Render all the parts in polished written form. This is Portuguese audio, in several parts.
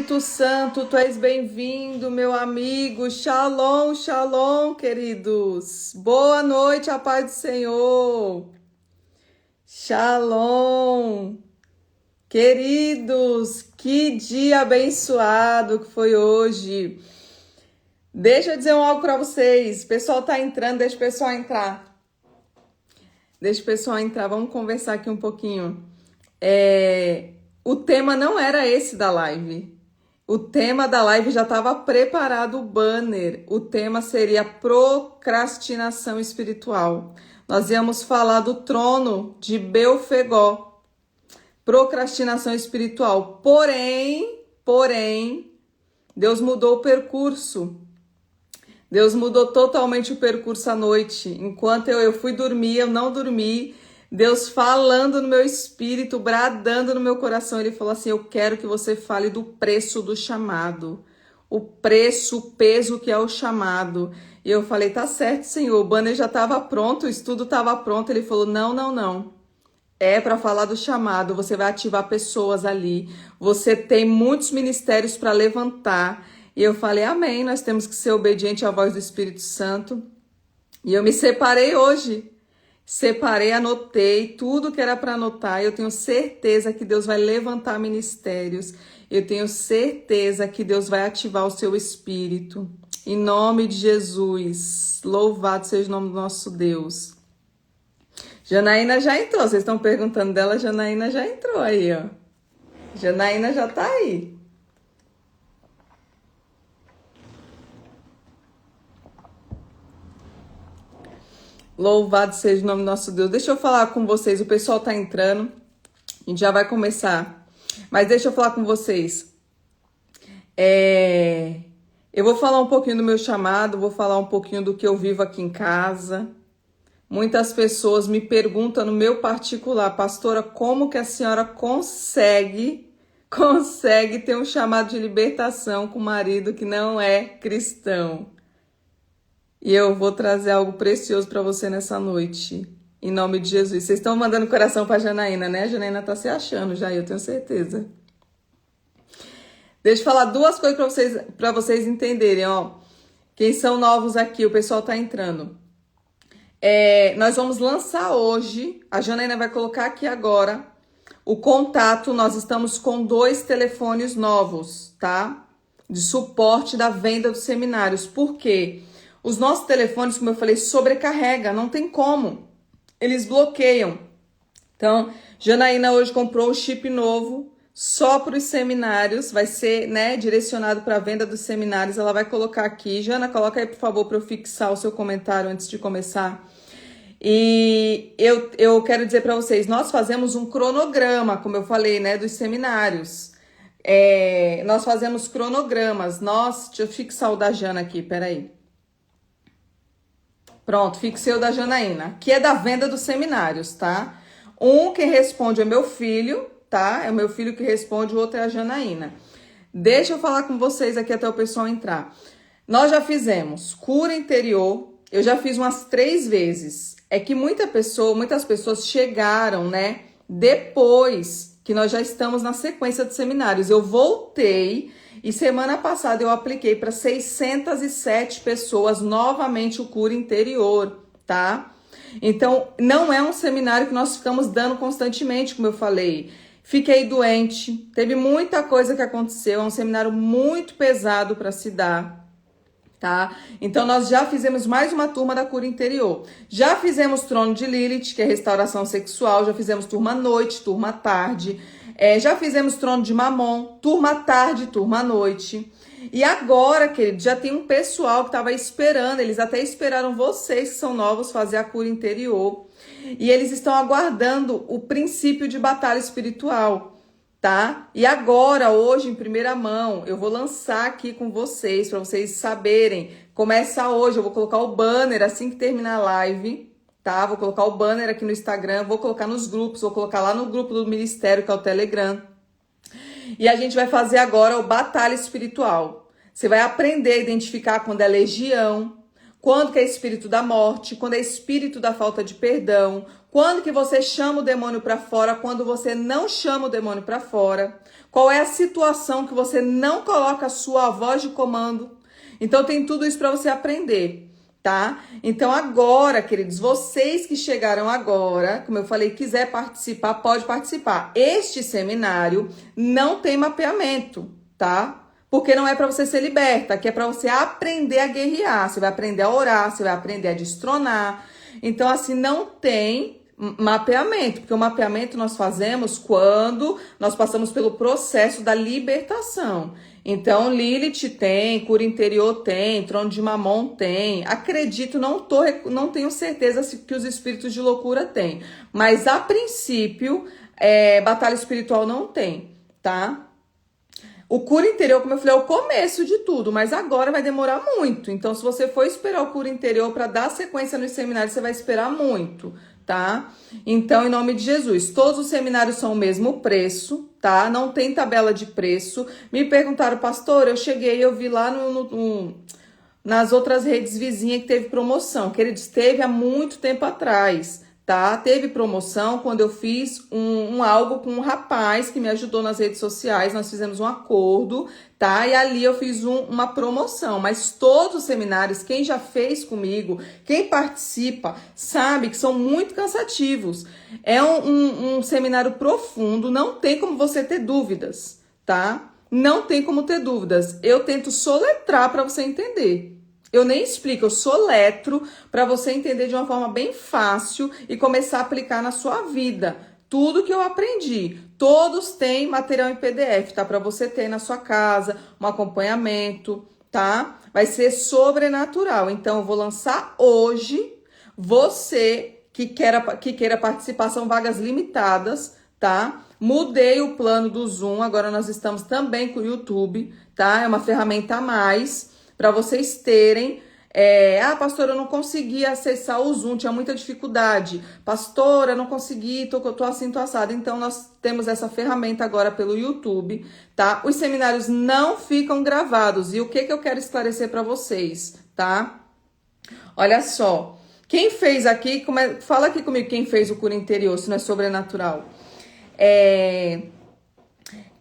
Espírito Santo, tu és bem-vindo, meu amigo. Shalom, shalom, queridos. Boa noite, a paz do Senhor. Shalom. Queridos, que dia abençoado que foi hoje. Deixa eu dizer algo para vocês. O pessoal tá entrando, deixa o pessoal entrar. Deixa o pessoal entrar, vamos conversar aqui um pouquinho. O tema não era esse da live. O tema da live já estava preparado, o banner. O tema seria procrastinação espiritual. Nós íamos falar do trono de Belfegó. Procrastinação espiritual. Porém, Deus mudou o percurso. Deus mudou totalmente o percurso à noite. Enquanto eu fui dormir, eu não dormi. Deus falando no meu espírito, bradando no meu coração, ele falou assim: eu quero que você fale do preço do chamado, o preço, o peso que é o chamado. E eu falei: tá certo, Senhor, o banner já estava pronto, o estudo estava pronto. Ele falou: não, é para falar do chamado, você vai ativar pessoas ali, você tem muitos ministérios para levantar. E eu falei: amém, nós temos que ser obedientes à voz do Espírito Santo. E eu me separei hoje. Separei, anotei tudo que era para anotar. Eu tenho certeza que Deus vai levantar ministérios. Eu tenho certeza que Deus vai ativar o seu espírito. Em nome de Jesus. Louvado seja o nome do nosso Deus. Janaína já entrou. Vocês estão perguntando dela, Janaína já entrou aí, ó. Janaína já tá aí. Louvado seja o nome do nosso Deus. Deixa eu falar com vocês, o pessoal tá entrando, a gente já vai começar. Mas deixa eu falar com vocês. Eu vou falar um pouquinho do meu chamado, vou falar um pouquinho do que eu vivo aqui em casa. Muitas pessoas me perguntam no meu particular: pastora, como que a senhora consegue ter um chamado de libertação com um marido que não é cristão? E eu vou trazer algo precioso para você nessa noite, em nome de Jesus. Vocês estão mandando coração para a Janaína, né? A Janaína tá se achando já, eu tenho certeza. Deixa eu falar duas coisas para vocês entenderem, ó. Quem são novos aqui, o pessoal tá entrando. Nós vamos lançar hoje, a Janaína vai colocar aqui agora o contato. Nós estamos com 2 telefones novos, tá? De suporte da venda dos seminários. Por quê? Os nossos telefones, como eu falei, sobrecarrega, não tem como. Eles bloqueiam. Então, Janaína hoje comprou um chip novo, só para os seminários, vai ser, né, direcionado para a venda dos seminários. Ela vai colocar aqui. Jana, coloca aí, por favor, para eu fixar o seu comentário antes de começar. E eu quero dizer para vocês, nós fazemos um cronograma, como eu falei, né, dos seminários. Nós fazemos cronogramas. Deixa eu fixar o da Jana aqui, peraí. Pronto, fixei o da Janaína, que é da venda dos seminários, tá? Quem responde é meu filho, tá? É o meu filho que responde, o outro é a Janaína. Deixa eu falar com vocês aqui até o pessoal entrar. Nós já fizemos cura interior, eu já fiz umas 3 vezes. É que muitas pessoas chegaram, né? Depois que nós já estamos na sequência de seminários. Eu voltei e semana passada eu apliquei para 607 pessoas novamente o cura interior, tá? Então, não é um seminário que nós ficamos dando constantemente, como eu falei. Fiquei doente, teve muita coisa que aconteceu, é um seminário muito pesado para se dar, tá? Então, nós já fizemos mais uma turma da cura interior. Já fizemos trono de Lilith, que é restauração sexual, já fizemos turma à noite, turma à tarde. Já fizemos trono de Mamon, turma à tarde, turma à noite. E agora, querido, já tem um pessoal que estava esperando, eles até esperaram vocês que são novos fazer a cura interior. E eles estão aguardando o princípio de batalha espiritual, tá? E agora, hoje, em primeira mão, eu vou lançar aqui com vocês, para vocês saberem. Começa hoje, eu vou colocar o banner assim que terminar a live, tá? Vou colocar o banner aqui no Instagram, vou colocar nos grupos, vou colocar lá no grupo do Ministério, que é o Telegram. E a gente vai fazer agora o batalha espiritual. Você vai aprender a identificar quando é legião, quando que é espírito da morte, quando é espírito da falta de perdão, quando que você chama o demônio para fora, quando você não chama o demônio para fora, qual é a situação que você não coloca a sua voz de comando. Então tem tudo isso para você aprender. Tá? Então agora, queridos, vocês que chegaram agora, como eu falei, quiser participar, pode participar. Este seminário não tem mapeamento, tá? Porque não é para você ser liberta, aqui é para você aprender a guerrear, você vai aprender a orar, você vai aprender a destronar. Então assim, não tem mapeamento, porque o mapeamento nós fazemos quando nós passamos pelo processo da libertação. Então, Lilith tem, cura interior tem, trono de Mamon tem. Acredito, não tenho certeza que os espíritos de loucura têm. Mas, a princípio, batalha espiritual não tem, tá? O cura interior, como eu falei, é o começo de tudo, mas agora vai demorar muito. Então, se você for esperar o cura interior para dar sequência nos seminários, você vai esperar muito, tá? Então, em nome de Jesus, todos os seminários são o mesmo preço, tá? Não tem tabela de preço. Me perguntaram, pastor, eu vi lá nas outras redes vizinhas que teve promoção. Queridos, teve há muito tempo atrás, tá? Teve promoção quando eu fiz algo com um rapaz que me ajudou nas redes sociais, nós fizemos um acordo, tá? E ali eu fiz uma promoção, mas todos os seminários, quem já fez comigo, quem participa, sabe que são muito cansativos. É um seminário profundo, não tem como você ter dúvidas, tá? Não tem como ter dúvidas. Eu tento soletrar para você entender. Eu nem explico, eu soletro para você entender de uma forma bem fácil e começar a aplicar na sua vida. Tudo que eu aprendi, todos têm material em PDF, tá? Para você ter na sua casa, um acompanhamento, tá? Vai ser sobrenatural. Então, eu vou lançar hoje. Você que queira participar, são vagas limitadas, tá? Mudei o plano do Zoom, agora nós estamos também com o YouTube, tá? É uma ferramenta a mais para vocês terem. Pastora, eu não consegui acessar o Zoom, tinha muita dificuldade. Pastora, eu não consegui, tô assim, tô assada. Então, nós temos essa ferramenta agora pelo YouTube, tá? Os seminários não ficam gravados. E o que eu quero esclarecer para vocês, tá? Olha só. Quem fez aqui, fala aqui comigo quem fez o cura interior, se não é sobrenatural.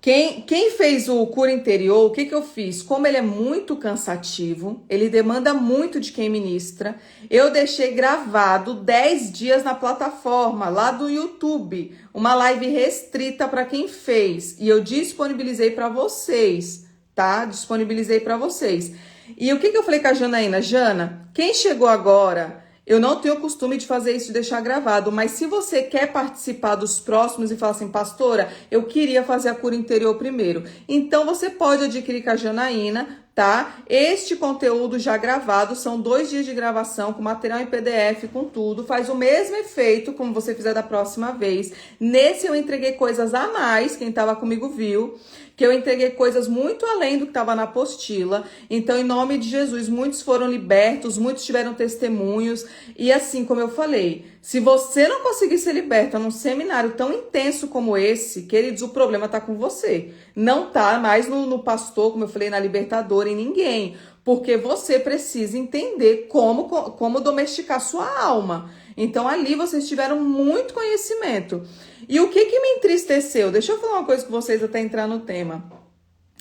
Quem fez o cura interior, o que eu fiz? Como ele é muito cansativo, ele demanda muito de quem ministra, eu deixei gravado 10 dias na plataforma, lá do YouTube, uma live restrita para quem fez, e eu disponibilizei para vocês, tá? Disponibilizei para vocês. E o que eu falei com a Janaína? Jana, quem chegou agora... Eu não tenho o costume de fazer isso, de deixar gravado, mas se você quer participar dos próximos e falar assim, pastora, eu queria fazer a cura interior primeiro. Então, você pode adquirir com a Janaína, tá? Este conteúdo já gravado, são 2 dias de gravação, com material em PDF, com tudo. Faz o mesmo efeito, como você fizer da próxima vez. Nesse eu entreguei coisas a mais, quem estava comigo viu, que eu entreguei coisas muito além do que estava na apostila. Então, em nome de Jesus, muitos foram libertos, muitos tiveram testemunhos. E assim, como eu falei, se você não conseguir ser liberta num seminário tão intenso como esse, queridos, o problema está com você. Não está mais no pastor, como eu falei, na libertadora, em ninguém. Porque você precisa entender como domesticar sua alma. Então, ali vocês tiveram muito conhecimento. E o que me entristeceu? Deixa eu falar uma coisa com vocês até entrar no tema.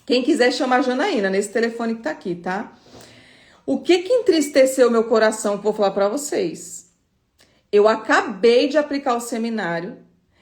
Quem quiser chamar a Janaína, nesse telefone que tá aqui, tá? O que entristeceu meu coração, que eu vou falar pra vocês? Eu acabei de aplicar o seminário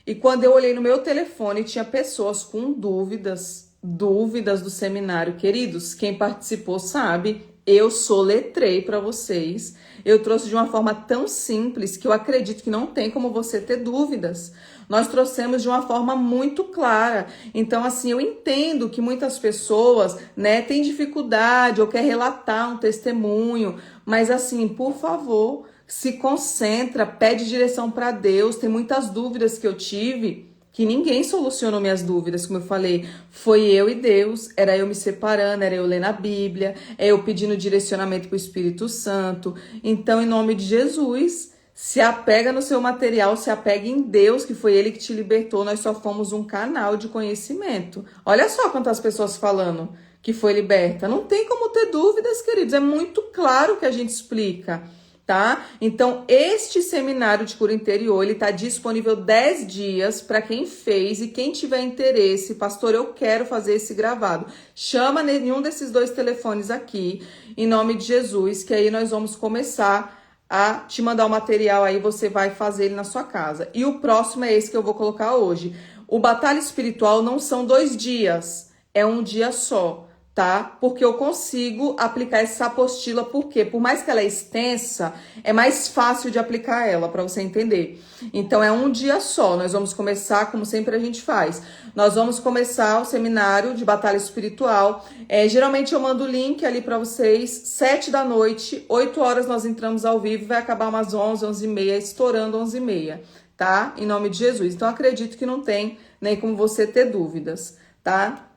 e quando eu olhei no meu telefone, tinha pessoas com dúvidas do seminário. Queridos, quem participou sabe, eu soletrei para vocês. Eu trouxe de uma forma tão simples que eu acredito que não tem como você ter dúvidas. Nós trouxemos de uma forma muito clara. Então, assim, eu entendo que muitas pessoas, né, têm dificuldade ou quer relatar um testemunho, mas assim, por favor, se concentra, pede direção para Deus. Tem muitas dúvidas que eu tive, que ninguém solucionou minhas dúvidas, como eu falei, foi eu e Deus, era eu me separando, era eu lendo a Bíblia, é eu pedindo direcionamento para o Espírito Santo. Então, em nome de Jesus, se apega no seu material, se apega em Deus, que foi Ele que te libertou, nós só fomos um canal de conhecimento. Olha só quantas pessoas falando que foi liberta. Não tem como ter dúvidas, queridos. É muito claro que a gente explica, tá? Então, este seminário de cura interior, ele tá disponível 10 dias para quem fez e quem tiver interesse. Pastor, eu quero fazer esse gravado. Chama nenhum desses 2 telefones aqui, em nome de Jesus, que aí nós vamos começar a te mandar o material, aí você vai fazer ele na sua casa. E o próximo é esse que eu vou colocar hoje. O Batalha Espiritual não são 2 dias, é um dia só, tá? Porque eu consigo aplicar essa apostila, porque por mais que ela é extensa, é mais fácil de aplicar ela, para você entender. Então é um dia só, nós vamos começar como sempre a gente faz. Nós vamos começar o seminário de Batalha Espiritual. Geralmente eu mando o link ali para vocês, 7 da noite, 8 horas nós entramos ao vivo, vai acabar umas 11, 11h30, estourando 11h30, tá? Em nome de Jesus. Então acredito que não tem nem como você ter dúvidas, tá?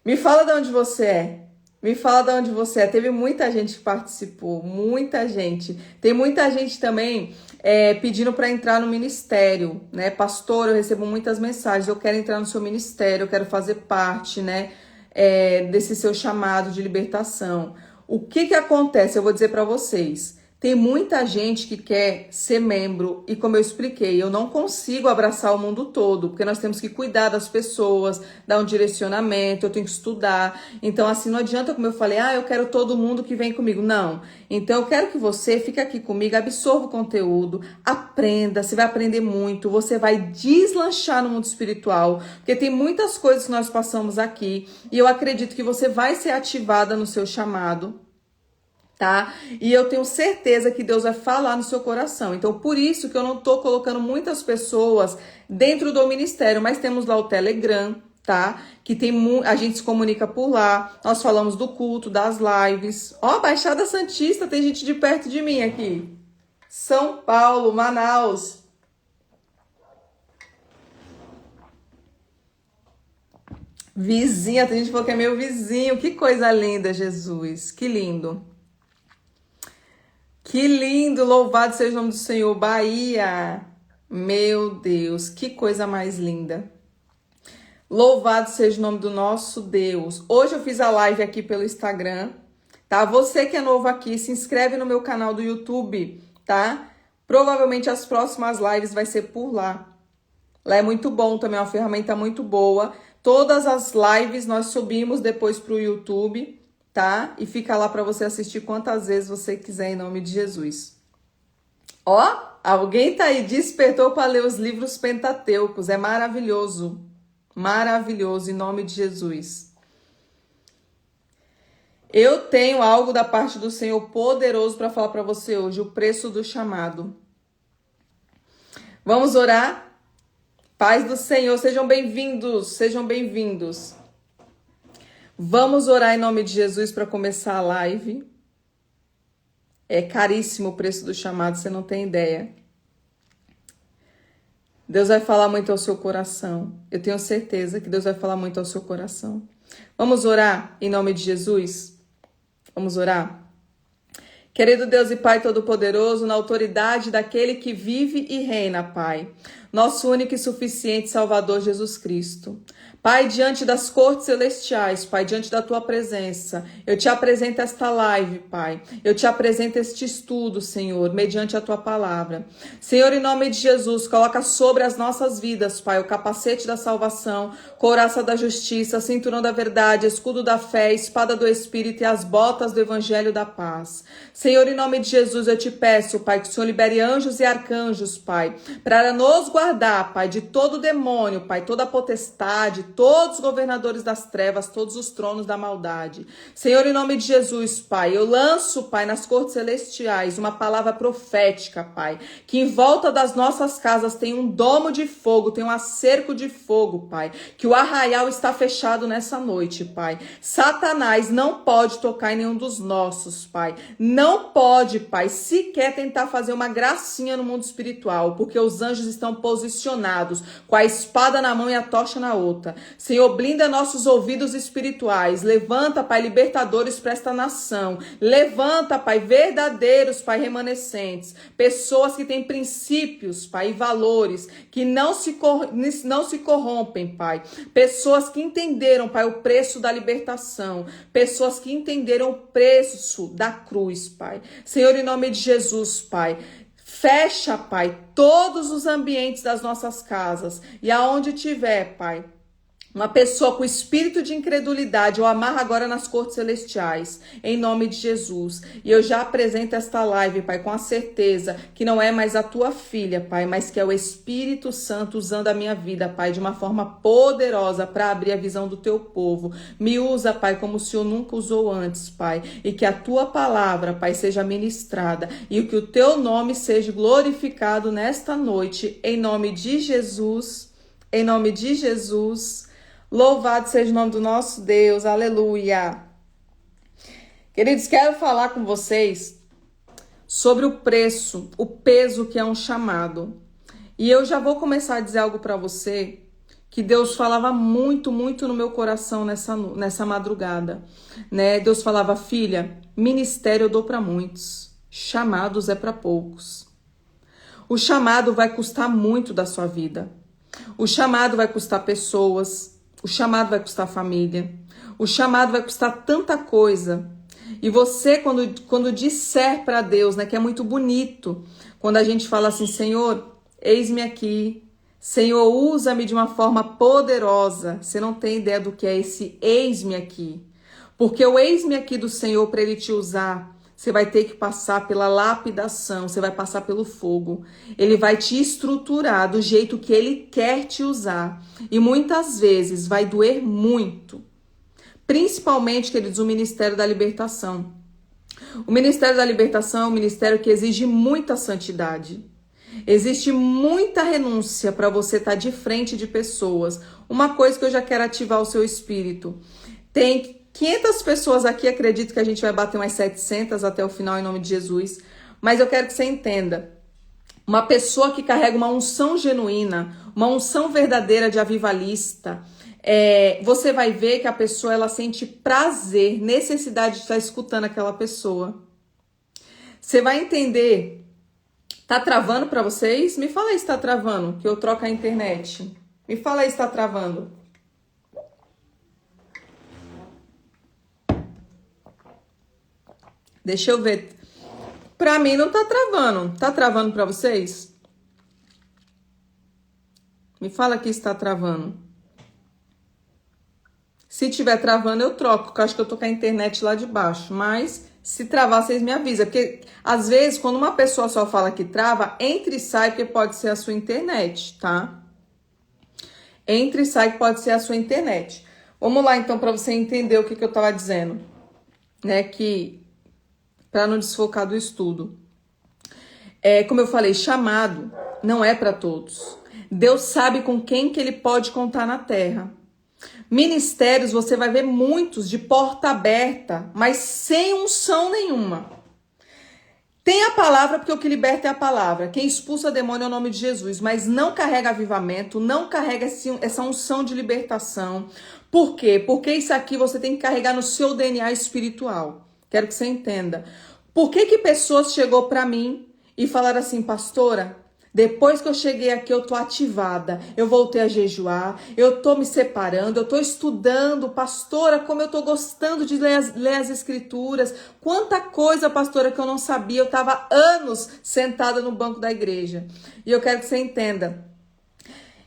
Me fala de onde você é. Me fala de onde você é. Teve muita gente que participou, muita gente. Tem muita gente também pedindo para entrar no ministério, né? Pastor, eu recebo muitas mensagens. Eu quero entrar no seu ministério, eu quero fazer parte, né? Desse seu chamado de libertação. O que acontece? Eu vou dizer para vocês. Tem muita gente que quer ser membro e, como eu expliquei, eu não consigo abraçar o mundo todo, porque nós temos que cuidar das pessoas, dar um direcionamento, eu tenho que estudar. Então, assim, não adianta, como eu falei, eu quero todo mundo que vem comigo. Não. Então, eu quero que você fique aqui comigo, absorva o conteúdo, aprenda, você vai aprender muito, você vai deslanchar no mundo espiritual, porque tem muitas coisas que nós passamos aqui e eu acredito que você vai ser ativada no seu chamado. Tá? E eu tenho certeza que Deus vai falar no seu coração. Então, por isso que eu não tô colocando muitas pessoas dentro do ministério, mas temos lá o Telegram, tá? Que a gente se comunica por lá. Nós falamos do culto, das lives. Ó, Baixada Santista, tem gente de perto de mim aqui. São Paulo, Manaus. Vizinha, tem gente que falou que é meu vizinho. Que coisa linda, Jesus. Que lindo. Que lindo, louvado seja o nome do Senhor. Bahia, meu Deus, que coisa mais linda. Louvado seja o nome do nosso Deus. Hoje eu fiz a live aqui pelo Instagram, tá? Você que é novo aqui, se inscreve no meu canal do YouTube, tá? Provavelmente as próximas lives vai ser por lá. Lá é muito bom também, é uma ferramenta muito boa. Todas as lives nós subimos depois pro YouTube, tá? E fica lá para você assistir quantas vezes você quiser, em nome de Jesus. Ó, alguém tá aí, despertou para ler os livros pentateucos. É maravilhoso. Maravilhoso, em nome de Jesus. Eu tenho algo da parte do Senhor poderoso para falar para você hoje, o preço do chamado. Vamos orar? Paz do Senhor, sejam bem-vindos, sejam bem-vindos. Vamos orar em nome de Jesus para começar a live. É caríssimo o preço do chamado, você não tem ideia. Deus vai falar muito ao seu coração. Eu tenho certeza que Deus vai falar muito ao seu coração. Vamos orar em nome de Jesus? Vamos orar? Querido Deus e Pai Todo-Poderoso, na autoridade daquele que vive e reina, Pai. Nosso único e suficiente Salvador Jesus Cristo. Pai, diante das cortes celestiais, Pai, diante da Tua presença, eu te apresento esta live, Pai. Eu te apresento este estudo, Senhor, mediante a Tua palavra. Senhor, em nome de Jesus, coloca sobre as nossas vidas, Pai, o capacete da salvação, couraça da justiça, cinturão da verdade, escudo da fé, espada do Espírito e as botas do Evangelho da paz. Senhor, em nome de Jesus, eu te peço, Pai, que o Senhor libere anjos e arcanjos, Pai, para nos guardar, Pai, de todo demônio, Pai, toda potestade, todos os governadores das trevas, todos os tronos da maldade. Senhor, em nome de Jesus, Pai, eu lanço, Pai, nas cortes celestiais uma palavra profética, Pai, que em volta das nossas casas tem um domo de fogo, tem um acerco de fogo, Pai, que o arraial está fechado nessa noite, Pai. Satanás não pode tocar em nenhum dos nossos, Pai. Não pode, Pai, sequer tentar fazer uma gracinha no mundo espiritual, porque os anjos estão posicionados, com a espada na mão e a tocha na outra. Senhor, blinda nossos ouvidos espirituais. Levanta, Pai, libertadores para esta nação. Levanta, Pai, verdadeiros, Pai, remanescentes. Pessoas que têm princípios, Pai, e valores, que não se corrompem, Pai. Pessoas que entenderam, Pai, o preço da libertação. Pessoas que entenderam o preço da cruz, Pai. Senhor, em nome de Jesus, Pai, fecha, Pai, todos os ambientes das nossas casas e aonde tiver, Pai, uma pessoa com espírito de incredulidade, eu amarro agora nas cortes celestiais, em nome de Jesus. E eu já apresento esta live, Pai, com a certeza que não é mais a tua filha, Pai, mas que é o Espírito Santo usando a minha vida, Pai, de uma forma poderosa para abrir a visão do teu povo. Me usa, Pai, como o Senhor nunca usou antes, Pai, e que a tua palavra, Pai, seja ministrada e que o teu nome seja glorificado nesta noite, em nome de Jesus, em nome de Jesus. Louvado seja o nome do nosso Deus, aleluia. Queridos, quero falar com vocês sobre o preço, o peso que é um chamado. E eu já vou começar a dizer algo para você que Deus falava muito, muito no meu coração nessa madrugada, né? Deus falava, filha, ministério eu dou para muitos, chamados é para poucos. O chamado vai custar muito da sua vida. O chamado vai custar pessoas. O chamado vai custar família. O chamado vai custar tanta coisa. E você, quando disser para Deus, né, que é muito bonito, quando a gente fala assim, Senhor, eis-me aqui. Senhor, usa-me de uma forma poderosa. Você não tem ideia do que é esse eis-me aqui. Porque o eis-me aqui do Senhor, para Ele te usar, você vai ter que passar pela lapidação, você vai passar pelo fogo. Ele vai te estruturar do jeito que Ele quer te usar. E muitas vezes vai doer muito. Principalmente, queridos, o Ministério da Libertação. O Ministério da Libertação é um ministério que exige muita santidade. Existe muita renúncia para você estar de frente de pessoas. Uma coisa que eu já quero ativar o seu espírito. Tem 500 pessoas aqui, acredito que a gente vai bater umas 700 até o final, em nome de Jesus. Mas eu quero que você entenda. Uma pessoa que carrega uma unção genuína, uma unção verdadeira de avivalista, você vai ver que a pessoa ela sente prazer, necessidade de estar escutando aquela pessoa. Você vai entender. Tá travando para vocês? Me fala aí se tá travando, que eu troco a internet. Me fala aí se tá travando. Deixa eu ver. Pra mim não tá travando. Tá travando pra vocês? Me fala aqui se tá travando. Se tiver travando, eu troco, porque eu acho que eu tô com a internet lá de baixo. Mas se travar, vocês me avisam. Porque às vezes, quando uma pessoa só fala que trava, entra e sai, porque pode ser a sua internet, tá? Entra e sai, que pode ser a sua internet. Vamos lá, então, pra você entender o que eu tava dizendo. Né, para não desfocar do estudo. Como eu falei, chamado não é para todos. Deus sabe com quem que Ele pode contar na terra. Ministérios, você vai ver muitos de porta aberta, mas sem unção nenhuma. Tem a palavra, porque o que liberta é a palavra. Quem expulsa demônio é o nome de Jesus, mas não carrega avivamento, não carrega essa unção de libertação. Por quê? Porque isso aqui você tem que carregar no seu DNA espiritual. Quero que você entenda. Por que pessoas chegou para mim e falaram assim, pastora, depois que eu cheguei aqui eu tô ativada, eu voltei a jejuar, eu tô me separando, eu tô estudando, pastora, como eu tô gostando de ler as escrituras, quanta coisa, pastora, que eu não sabia, eu tava anos sentada no banco da igreja. E eu quero que você entenda.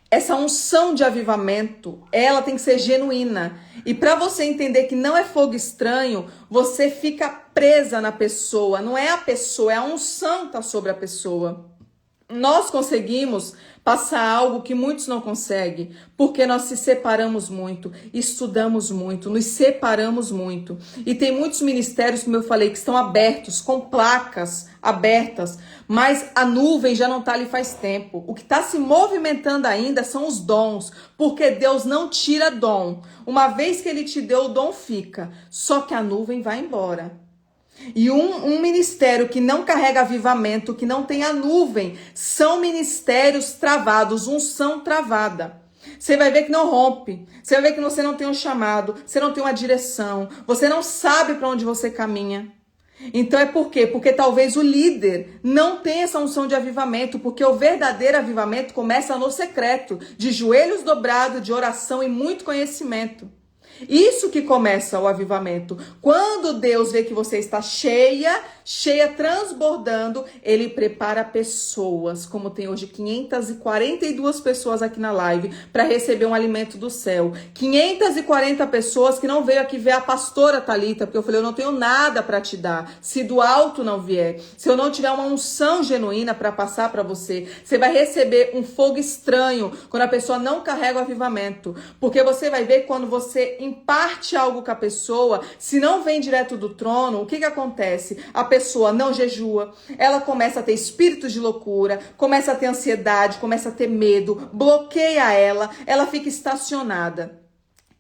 Essa unção de avivamento, ela tem que ser genuína. E para você entender que não é fogo estranho, você fica presa na pessoa. Não é a pessoa, é a unção que está sobre a pessoa. Nós conseguimos passar algo que muitos não conseguem, porque nós se separamos muito, estudamos muito, nos separamos muito. E tem muitos ministérios, como eu falei, que estão abertos, com placas abertas, mas a nuvem já não está ali faz tempo. O que está se movimentando ainda são os dons, porque Deus não tira dom. Uma vez que Ele te deu, o dom fica, só que a nuvem vai embora. E um ministério que não carrega avivamento, que não tem a nuvem, são ministérios travados, unção travada. Você vai ver que não rompe, você vai ver que você não tem um chamado, você não tem uma direção, você não sabe para onde você caminha. Então é por quê? Porque talvez o líder não tenha essa unção de avivamento, porque o verdadeiro avivamento começa no secreto, de joelhos dobrados, de oração e muito conhecimento. Isso que começa o avivamento. Quando Deus vê que você está cheia, transbordando, Ele prepara pessoas, como tem hoje 542 pessoas aqui na live, para receber um alimento do céu. 540 pessoas que não veio aqui ver a pastora Thalita, porque eu falei, eu não tenho nada para te dar. Se do alto não vier, se eu não tiver uma unção genuína para passar para você, você vai receber um fogo estranho quando a pessoa não carrega o avivamento. Porque você vai ver quando você imparte algo com a pessoa, se não vem direto do trono, o que acontece? A pessoa não jejua, ela começa a ter espíritos de loucura, começa a ter ansiedade, começa a ter medo, bloqueia ela fica estacionada.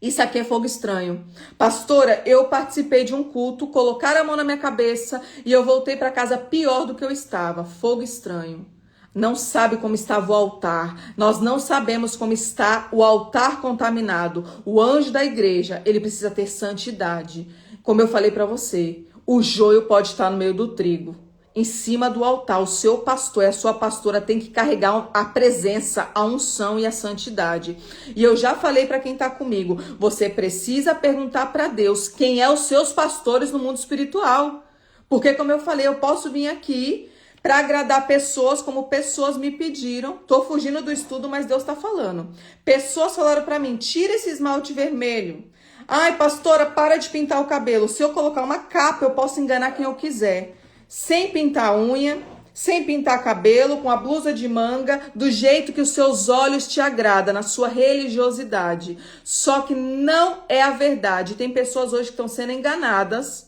Isso aqui é fogo estranho. Pastora, eu participei de um culto, colocaram a mão na minha cabeça e eu voltei para casa pior do que eu estava. Fogo estranho. Não sabe como estava o altar. Nós não sabemos como está o altar contaminado. O anjo da igreja, ele precisa ter santidade. Como eu falei para você, o joio pode estar no meio do trigo. Em cima do altar, o seu pastor e a sua pastora tem que carregar a presença, a unção e a santidade. E eu já falei para quem está comigo, você precisa perguntar para Deus quem é os seus pastores no mundo espiritual. Porque, como eu falei, eu posso vir aqui para agradar pessoas como pessoas me pediram. Tô fugindo do estudo, mas Deus está falando. Pessoas falaram para mim, tira esse esmalte vermelho. Ai, pastora, para de pintar o cabelo. Se eu colocar uma capa, eu posso enganar quem eu quiser. Sem pintar a unha, sem pintar cabelo, com a blusa de manga, do jeito que os seus olhos te agradam, na sua religiosidade. Só que não é a verdade. Tem pessoas hoje que estão sendo enganadas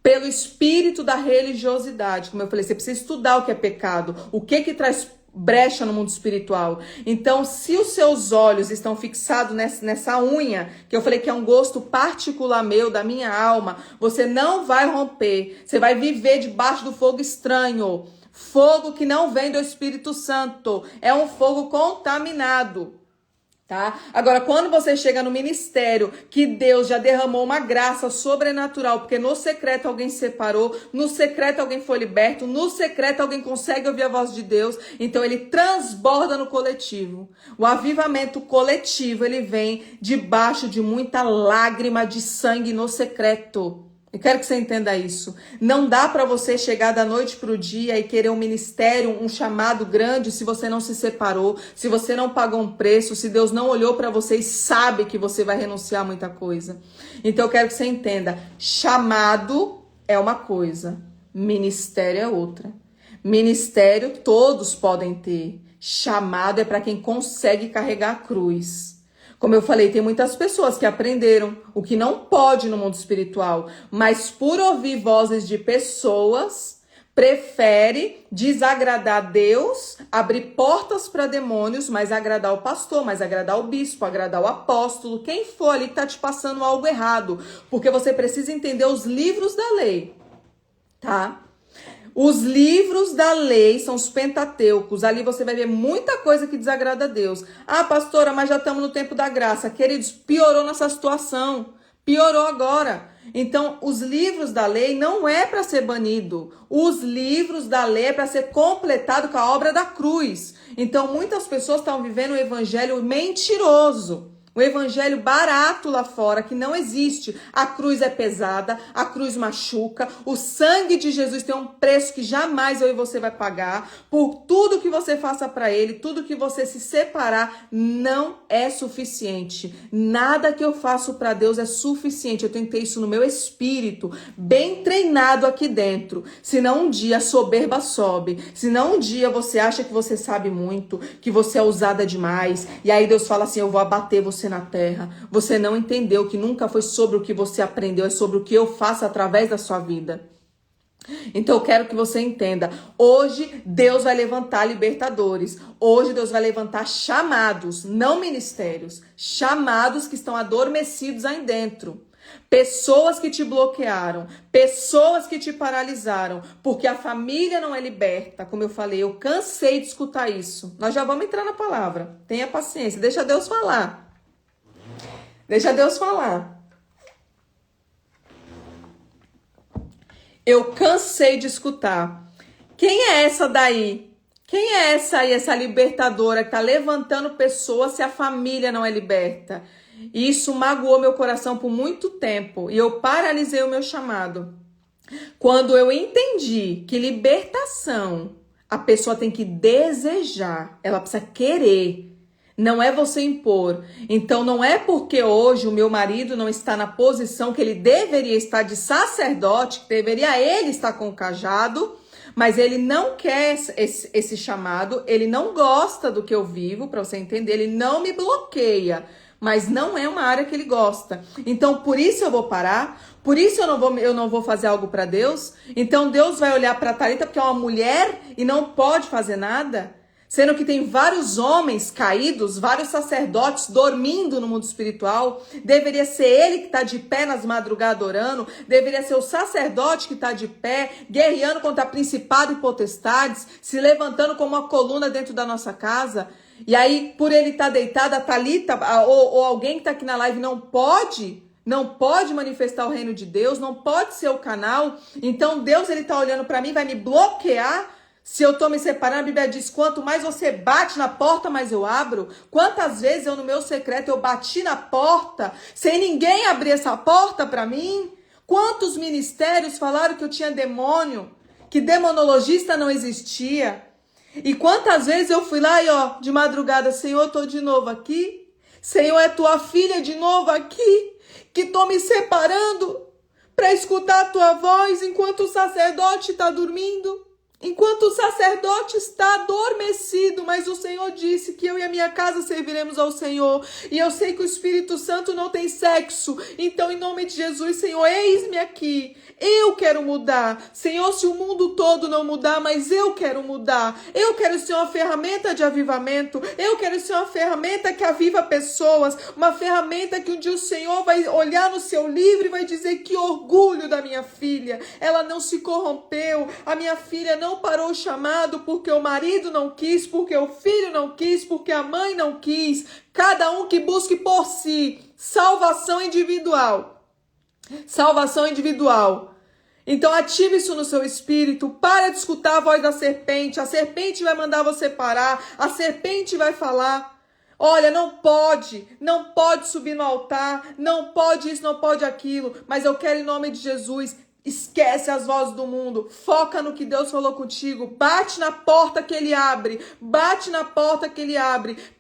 pelo espírito da religiosidade. Como eu falei, você precisa estudar o que é pecado, o que traz brecha no mundo espiritual. Então, se os seus olhos estão fixados nessa unha, que eu falei que é um gosto particular meu, da minha alma, você não vai romper. Você vai viver debaixo do fogo estranho. Fogo que não vem do Espírito Santo. É um fogo contaminado. Tá? Agora, quando você chega no ministério, que Deus já derramou uma graça sobrenatural, porque no secreto alguém se separou, no secreto alguém foi liberto, no secreto alguém consegue ouvir a voz de Deus, então ele transborda no coletivo. O avivamento coletivo, ele vem debaixo de muita lágrima de sangue no secreto. Eu quero que você entenda isso. Não dá para você chegar da noite para o dia e querer um ministério, um chamado grande, se você não se separou, se você não pagou um preço, se Deus não olhou para você e sabe que você vai renunciar a muita coisa. Então eu quero que você entenda, chamado é uma coisa, ministério é outra. Ministério todos podem ter. Chamado é para quem consegue carregar a cruz. Como eu falei, tem muitas pessoas que aprenderam o que não pode no mundo espiritual, mas por ouvir vozes de pessoas, prefere desagradar a Deus, abrir portas para demônios, mas agradar o pastor, mas agradar o bispo, agradar o apóstolo, quem for ali que está te passando algo errado, porque você precisa entender os livros da lei, tá? Os livros da lei são os pentateucos. Ali você vai ver muita coisa que desagrada a Deus. Ah, pastora, mas já estamos no tempo da graça. Queridos, piorou nossa situação. Piorou agora. Então, os livros da lei não é para ser banido. Os livros da lei é para ser completado com a obra da cruz. Então, muitas pessoas estão vivendo um evangelho mentiroso. O evangelho barato lá fora, que não existe. A cruz é pesada, a cruz machuca. O sangue de Jesus tem um preço que jamais eu e você vai pagar. Por tudo que você faça para ele, tudo que você se separar, não é suficiente. Nada que eu faço para Deus é suficiente. Eu tenho que ter isso no meu espírito, bem treinado aqui dentro. Senão um dia a soberba sobe. Senão um dia você acha que você sabe muito, que você é ousada demais. E aí Deus fala assim, eu vou abater você na terra. Você não entendeu que nunca foi sobre o que você aprendeu, é sobre o que eu faço através da sua vida. Então eu quero que você entenda, hoje Deus vai levantar libertadores, hoje Deus vai levantar chamados, não ministérios, chamados que estão adormecidos aí dentro. Pessoas que te bloquearam, pessoas que te paralisaram, porque a família não é liberta. Como eu falei, eu cansei de escutar isso. Nós já vamos entrar na palavra. Tenha paciência, deixa Deus falar. Deixa Deus falar. Eu cansei de escutar. Quem é essa daí? Quem é essa aí, essa libertadora que tá levantando pessoas se a família não é liberta? E isso magoou meu coração por muito tempo. E eu paralisei o meu chamado. Quando eu entendi que libertação, a pessoa tem que desejar. Ela precisa querer. Não é você impor. Então não é porque hoje o meu marido não está na posição que ele deveria estar de sacerdote, que deveria ele estar com o cajado, mas ele não quer esse chamado, ele não gosta do que eu vivo, para você entender, ele não me bloqueia, mas não é uma área que ele gosta. Então, por isso eu vou parar, por isso eu não vou fazer algo para Deus. Então, Deus vai olhar para a Thalita porque é uma mulher e não pode fazer nada? Sendo que tem vários homens caídos, vários sacerdotes dormindo no mundo espiritual. Deveria ser ele que está de pé nas madrugadas orando. Deveria ser o sacerdote que está de pé, guerreando contra principado e potestades, se levantando como uma coluna dentro da nossa casa. E aí, por ele estar deitado, a Thalita ou alguém que está aqui na live não pode manifestar o reino de Deus, não pode ser o canal. Então Deus, ele está olhando para mim, vai me bloquear. Se eu estou me separando, a Bíblia diz, quanto mais você bate na porta, mais eu abro. Quantas vezes eu, no meu secreto, eu bati na porta, sem ninguém abrir essa porta para mim? Quantos ministérios falaram que eu tinha demônio, que demonologista não existia? E quantas vezes eu fui lá e de madrugada, Senhor, eu tô de novo aqui. Senhor, é tua filha de novo aqui, que tô me separando para escutar a tua voz enquanto o sacerdote está dormindo. Enquanto o sacerdote está adormecido, mas o Senhor disse que eu e a minha casa serviremos ao Senhor. E eu sei que o Espírito Santo não tem sexo. Então, em nome de Jesus, Senhor, eis-me aqui. Eu quero mudar. Senhor, se o mundo todo não mudar, mas eu quero mudar. Eu quero ser uma ferramenta de avivamento. Eu quero ser uma ferramenta que aviva pessoas. Uma ferramenta que um dia o Senhor vai olhar no seu livro e vai dizer que orgulho da minha filha. Ela não se corrompeu. A minha filha não parou o chamado porque o marido não quis, porque o filho não quis, porque a mãe não quis. Cada um que busque por si salvação individual. Salvação individual. Então ative isso no seu espírito. Para de escutar a voz da serpente. A serpente vai mandar você parar. A serpente vai falar. Olha, não pode subir no altar. Não pode isso, não pode aquilo. Mas eu quero em nome de Jesus. Esquece as vozes do mundo, foca no que Deus falou contigo, bate na porta que Ele abre,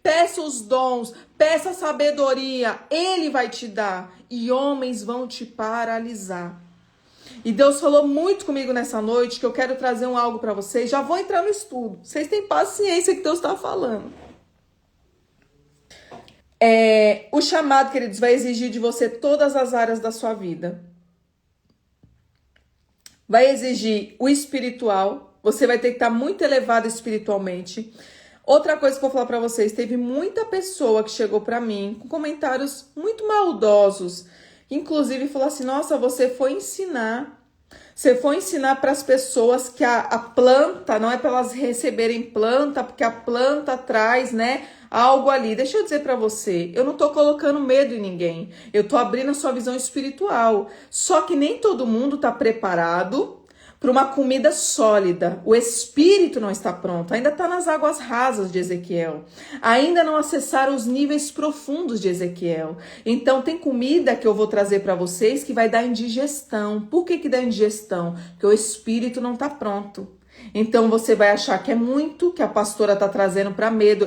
peça os dons, peça a sabedoria, Ele vai te dar e homens vão te paralisar. E Deus falou muito comigo nessa noite que eu quero trazer algo para vocês, já vou entrar no estudo, vocês têm paciência que Deus está falando. O chamado, queridos, vai exigir de você todas as áreas da sua vida. Vai exigir o espiritual, você vai ter que estar muito elevado espiritualmente. Outra coisa que eu vou falar para vocês, teve muita pessoa que chegou para mim com comentários muito maldosos, inclusive falou assim, nossa, você foi ensinar para as pessoas que a planta, não é para elas receberem planta, porque a planta traz, né, algo ali. Deixa eu dizer para você, eu não tô colocando medo em ninguém, eu tô abrindo a sua visão espiritual. Só que nem todo mundo tá preparado para uma comida sólida. O espírito não está pronto, ainda está nas águas rasas de Ezequiel. Ainda não acessaram os níveis profundos de Ezequiel. Então tem comida que eu vou trazer para vocês que vai dar indigestão. Por que dá indigestão? Porque o espírito não está pronto. Então você vai achar que é muito que a pastora está trazendo para medo.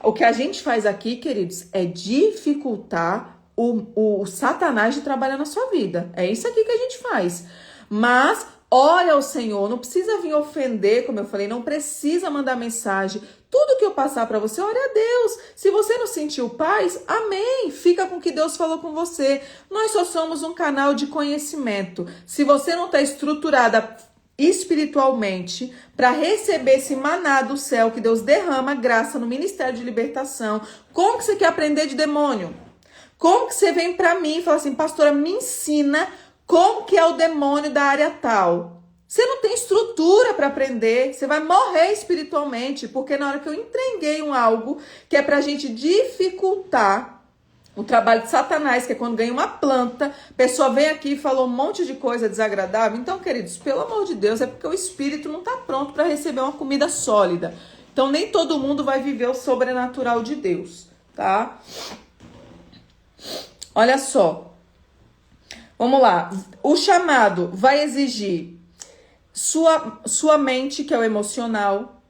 O que a gente faz aqui, queridos, é dificultar o Satanás de trabalhar na sua vida. É isso aqui que a gente faz. Mas ore ao Senhor, não precisa vir ofender, como eu falei, não precisa mandar mensagem. Tudo que eu passar para você, ore a Deus. Se você não sentiu paz, amém. Fica com o que Deus falou com você. Nós só somos um canal de conhecimento. Se você não está estruturada espiritualmente para receber esse maná do céu que Deus derrama graça no ministério de libertação, como que você quer aprender de demônio? Como que você vem para mim e fala assim, pastora, me ensina como que é o demônio da área tal? Você não tem estrutura para aprender, você vai morrer espiritualmente, porque na hora que eu entreguei algo que é pra gente dificultar o trabalho de Satanás, que é quando ganha uma planta, a pessoa vem aqui e falou um monte de coisa desagradável. Então, queridos, pelo amor de Deus, é porque o espírito não está pronto para receber uma comida sólida. Então, nem todo mundo vai viver o sobrenatural de Deus, tá? Olha só. Vamos lá. O chamado vai exigir sua mente, que é o emocional.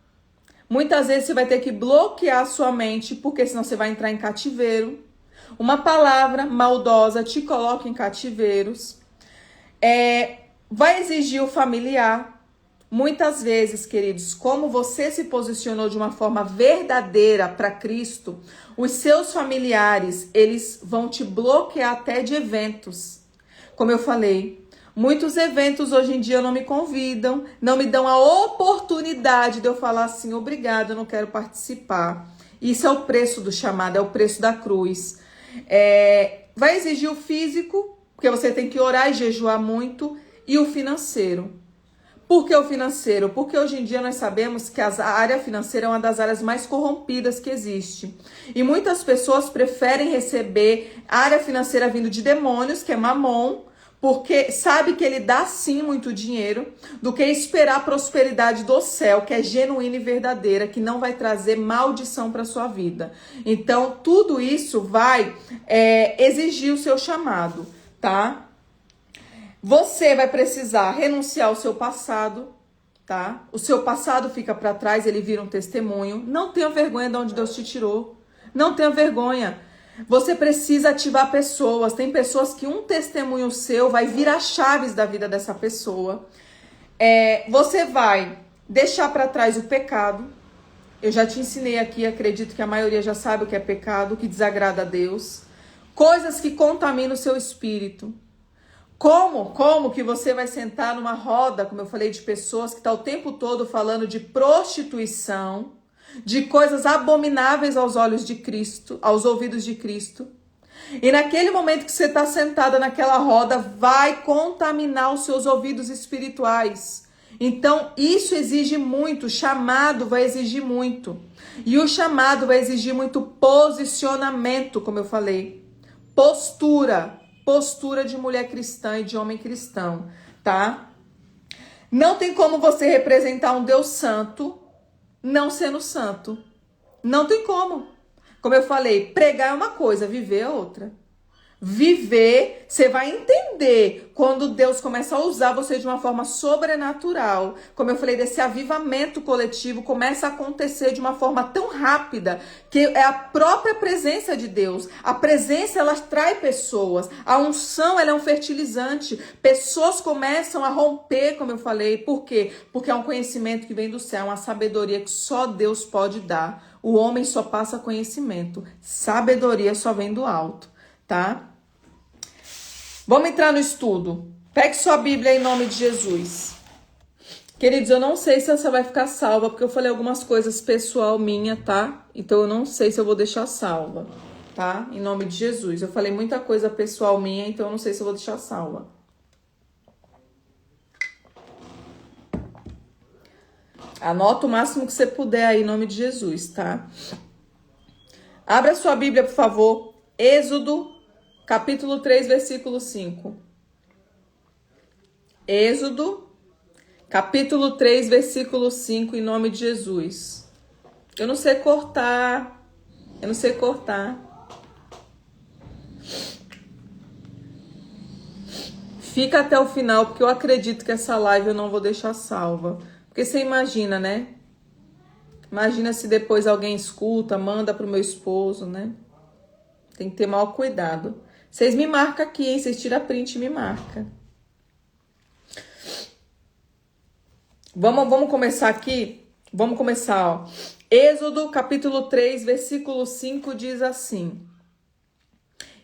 Muitas vezes você vai ter que bloquear a sua mente, porque senão você vai entrar em cativeiro. Uma palavra maldosa te coloca em cativeiros. Vai exigir o familiar. Muitas vezes, queridos, como você se posicionou de uma forma verdadeira para Cristo, os seus familiares, eles vão te bloquear até de eventos. Como eu falei, muitos eventos hoje em dia não me convidam, não me dão a oportunidade de eu falar assim, obrigado, eu não quero participar. Isso é o preço do chamado, é o preço da cruz. Vai exigir o físico, porque você tem que orar e jejuar muito, e o financeiro. Por que o financeiro? Porque hoje em dia nós sabemos que a área financeira é uma das áreas mais corrompidas que existe. E muitas pessoas preferem receber a área financeira vindo de demônios, que é Mamon, porque sabe que ele dá sim muito dinheiro, do que esperar a prosperidade do céu, que é genuína e verdadeira, que não vai trazer maldição para sua vida. Então, tudo isso vai exigir o seu chamado, tá? Você vai precisar renunciar ao seu passado, tá? O seu passado fica para trás, ele vira um testemunho. Não tenha vergonha de onde Deus te tirou. Não tenha vergonha. Você precisa ativar pessoas. Tem pessoas que um testemunho seu vai virar chaves da vida dessa pessoa. Você vai deixar para trás o pecado. Eu já te ensinei aqui, acredito que a maioria já sabe o que é pecado, o que desagrada a Deus. Coisas que contaminam o seu espírito. Como que você vai sentar numa roda, como eu falei, de pessoas que estão o tempo todo falando de prostituição, de coisas abomináveis aos olhos de Cristo, aos ouvidos de Cristo. E naquele momento que você está sentada naquela roda, vai contaminar os seus ouvidos espirituais. Então, isso exige muito, o chamado vai exigir muito. E o chamado vai exigir muito posicionamento, como eu falei. Postura de mulher cristã e de homem cristão, tá? Não tem como você representar um Deus santo não sendo santo. Não tem como. Como eu falei, pregar é uma coisa, viver é outra. Viver, você vai entender quando Deus começa a usar você de uma forma sobrenatural. Como eu falei, desse avivamento coletivo começa a acontecer de uma forma tão rápida que é a própria presença de Deus. A presença, ela atrai pessoas. A unção, ela é um fertilizante. Pessoas começam a romper, como eu falei. Por quê? Porque é um conhecimento que vem do céu, uma sabedoria que só Deus pode dar. O homem só passa conhecimento. Sabedoria só vem do alto. Tá? Vamos entrar no estudo. Pegue sua Bíblia em nome de Jesus. Queridos, eu não sei se essa vai ficar salva, porque eu falei algumas coisas pessoal minha, tá? Então eu não sei se eu vou deixar salva, tá? Em nome de Jesus. Eu falei muita coisa pessoal minha, então eu não sei se eu vou deixar salva. Anota o máximo que você puder aí em nome de Jesus, tá? Abra sua Bíblia, por favor. Êxodo capítulo 3, versículo 5. Êxodo, capítulo 3, versículo 5, em nome de Jesus. Eu não sei cortar. Fica até o final, porque eu acredito que essa live eu não vou deixar salva. Porque você imagina, né? Imagina se depois alguém escuta, manda pro meu esposo, né? Tem que ter maior cuidado. Vocês me marcam aqui, hein? Vocês tiram print e me marcam. Vamos começar aqui? Vamos começar, ó. Êxodo, capítulo 3, versículo 5, diz assim.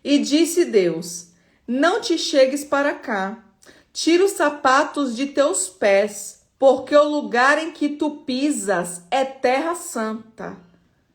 E disse Deus, não te chegues para cá. Tira os sapatos de teus pés, porque o lugar em que tu pisas é terra santa.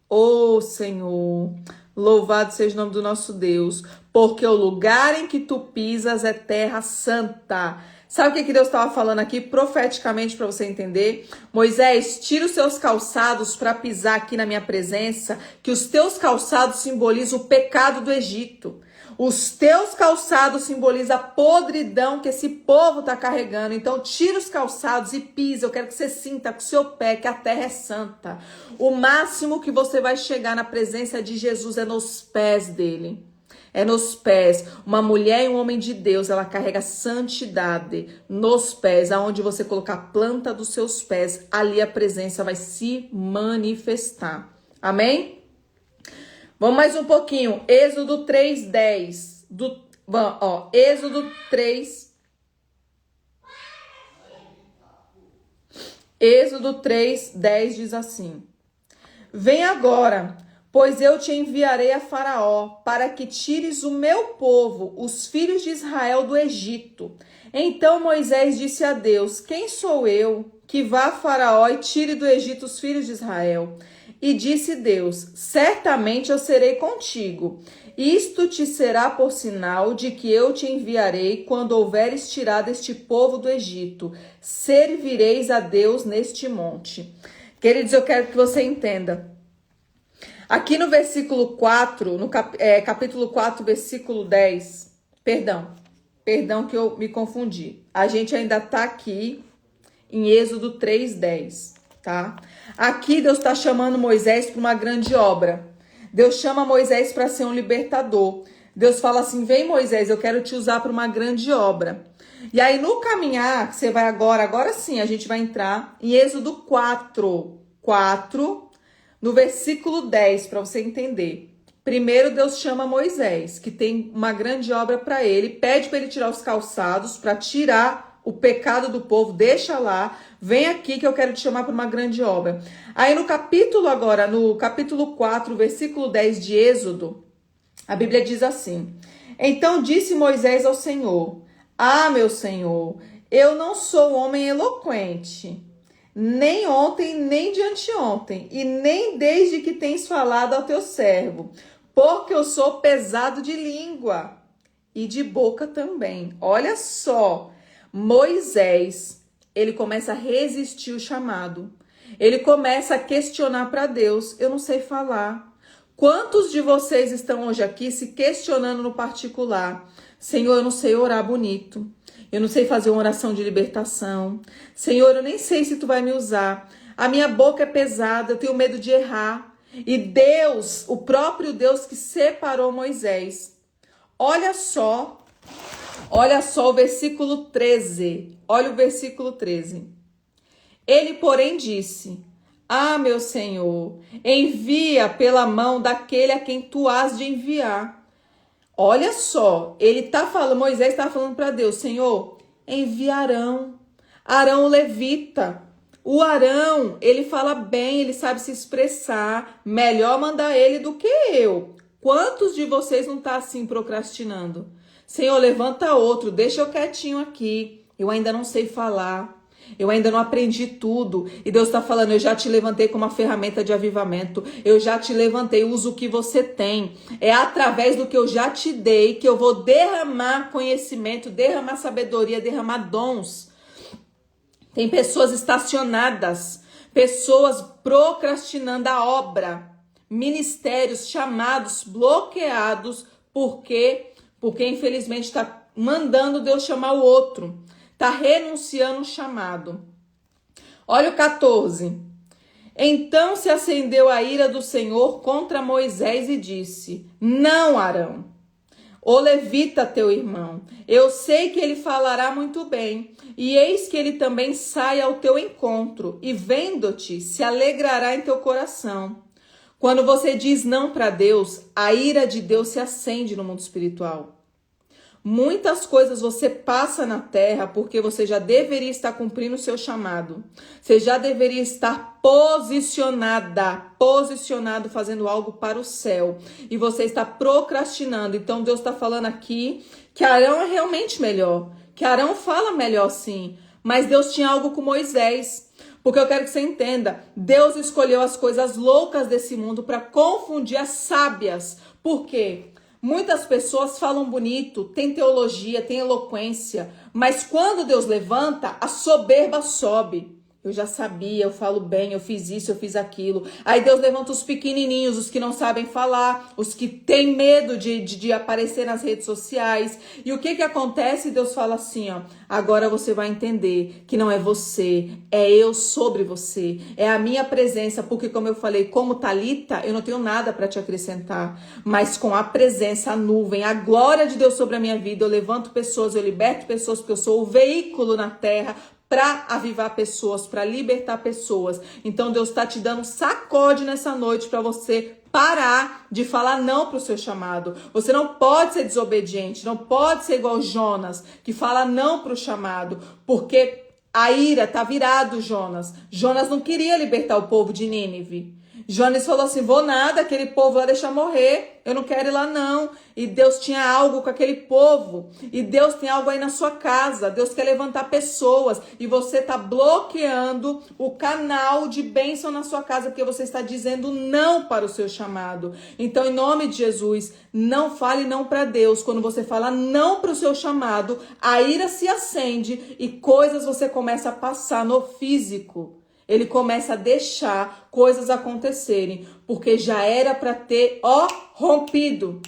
Ô, Senhor, Louvado seja o nome do nosso Deus, porque o lugar em que tu pisas é terra santa. Sabe o que Deus estava falando aqui profeticamente para você entender? Moisés, tira os seus calçados para pisar aqui na minha presença, que os teus calçados simbolizam o pecado do Egito. Os teus calçados simbolizam a podridão que esse povo está carregando. Então, tira os calçados e pisa. Eu quero que você sinta com o seu pé que a terra é santa. O máximo que você vai chegar na presença de Jesus é nos pés dele. É nos pés. Uma mulher e um homem de Deus, ela carrega santidade nos pés. Aonde você colocar a planta dos seus pés, ali a presença vai se manifestar. Amém? Vamos mais um pouquinho. Êxodo 3:10. Êxodo 3. Êxodo 3:10 diz assim: Vem agora, pois eu te enviarei a Faraó, para que tires o meu povo, os filhos de Israel, do Egito. Então Moisés disse a Deus: Quem sou eu que vá a Faraó e tire do Egito os filhos de Israel? E disse Deus: Certamente eu serei contigo. Isto te será por sinal de que eu te enviarei quando houveres tirado este povo do Egito. Servireis a Deus neste monte. Queridos, eu quero que você entenda. Aqui no versículo 4, capítulo 4, versículo 10. Perdão que eu me confundi. A gente ainda está aqui em Êxodo 3:10. Tá? Aqui Deus está chamando Moisés para uma grande obra. Deus chama Moisés para ser um libertador. Deus fala assim: vem Moisés, eu quero te usar para uma grande obra. E aí no caminhar, você vai agora sim, a gente vai entrar em Êxodo 4, no versículo 10, para você entender. Primeiro Deus chama Moisés, que tem uma grande obra para ele, pede para ele tirar os calçados, para tirar o pecado do povo, deixa lá, vem aqui que eu quero te chamar para uma grande obra. Aí no capítulo 4, versículo 10 de Êxodo, a Bíblia diz assim: Então disse Moisés ao Senhor: Ah, meu Senhor, eu não sou homem eloquente, nem ontem, nem de anteontem, e nem desde que tens falado ao teu servo, porque eu sou pesado de língua e de boca também. Olha só, Moisés, ele começa a resistir o chamado. Ele começa a questionar para Deus: eu não sei falar. Quantos de vocês estão hoje aqui se questionando no particular? Senhor, eu não sei orar bonito. Eu não sei fazer uma oração de libertação. Senhor, eu nem sei se tu vai me usar. A minha boca é pesada, eu tenho medo de errar. E Deus, o próprio Deus que separou Moisés. Olha só o versículo 13. Olha o versículo 13. Ele, porém, disse: Ah, meu Senhor, envia pela mão daquele a quem tu has de enviar. Olha só, Moisés está falando para Deus: Senhor, envia Arão o levita. O Arão, ele fala bem, ele sabe se expressar. Melhor mandar ele do que eu. Quantos de vocês não tá assim procrastinando? Senhor, levanta outro, deixa eu quietinho aqui. Eu ainda não sei falar. Eu ainda não aprendi tudo. E Deus está falando: eu já te levantei como uma ferramenta de avivamento. Eu já te levantei, usa o que você tem. É através do que eu já te dei que eu vou derramar conhecimento, derramar sabedoria, derramar dons. Tem pessoas estacionadas, pessoas procrastinando a obra, ministérios, chamados, bloqueados. Por quê? Porque infelizmente está mandando Deus chamar o outro. Está renunciando o chamado. Olha o 14. Então se acendeu a ira do Senhor contra Moisés e disse: Não, Arão, o levita teu irmão, eu sei que ele falará muito bem, e eis que ele também sai ao teu encontro, e vendo-te se alegrará em teu coração. Quando você diz não para Deus, a ira de Deus se acende no mundo espiritual. Muitas coisas você passa na terra porque você já deveria estar cumprindo o seu chamado. Você já deveria estar posicionado, fazendo algo para o céu. E você está procrastinando. Então Deus está falando aqui que Arão é realmente melhor. Que Arão fala melhor sim. Mas Deus tinha algo com Moisés. Porque eu quero que você entenda, Deus escolheu as coisas loucas desse mundo para confundir as sábias. Por quê? Muitas pessoas falam bonito, tem teologia, tem eloquência, mas quando Deus levanta, a soberba sobe. Eu já sabia, eu falo bem, eu fiz isso, eu fiz aquilo. Aí Deus levanta os pequenininhos, os que não sabem falar, os que têm medo de aparecer nas redes sociais. E o que acontece? Deus fala assim, ó, agora você vai entender que não é você, é eu sobre você, é a minha presença, porque como eu falei, como Talita, eu não tenho nada para te acrescentar, mas com a presença, a nuvem, a glória de Deus sobre a minha vida, eu levanto pessoas, eu liberto pessoas, porque eu sou o veículo na terra para avivar pessoas, para libertar pessoas. Então Deus está te dando um sacode nessa noite para você parar de falar não para o seu chamado. Você não pode ser desobediente, não pode ser igual Jonas, que fala não para o chamado, porque a ira tá virado, Jonas. Jonas não queria libertar o povo de Nínive. Jonas falou assim, vou nada, aquele povo lá deixa morrer, eu não quero ir lá não. E Deus tinha algo com aquele povo, e Deus tem algo aí na sua casa, Deus quer levantar pessoas, e você está bloqueando o canal de bênção na sua casa, porque você está dizendo não para o seu chamado. Então, em nome de Jesus, não fale não para Deus. Quando você fala não para o seu chamado, a ira se acende, e coisas você começa a passar no físico. Ele começa a deixar coisas acontecerem, porque já era para ter, rompido.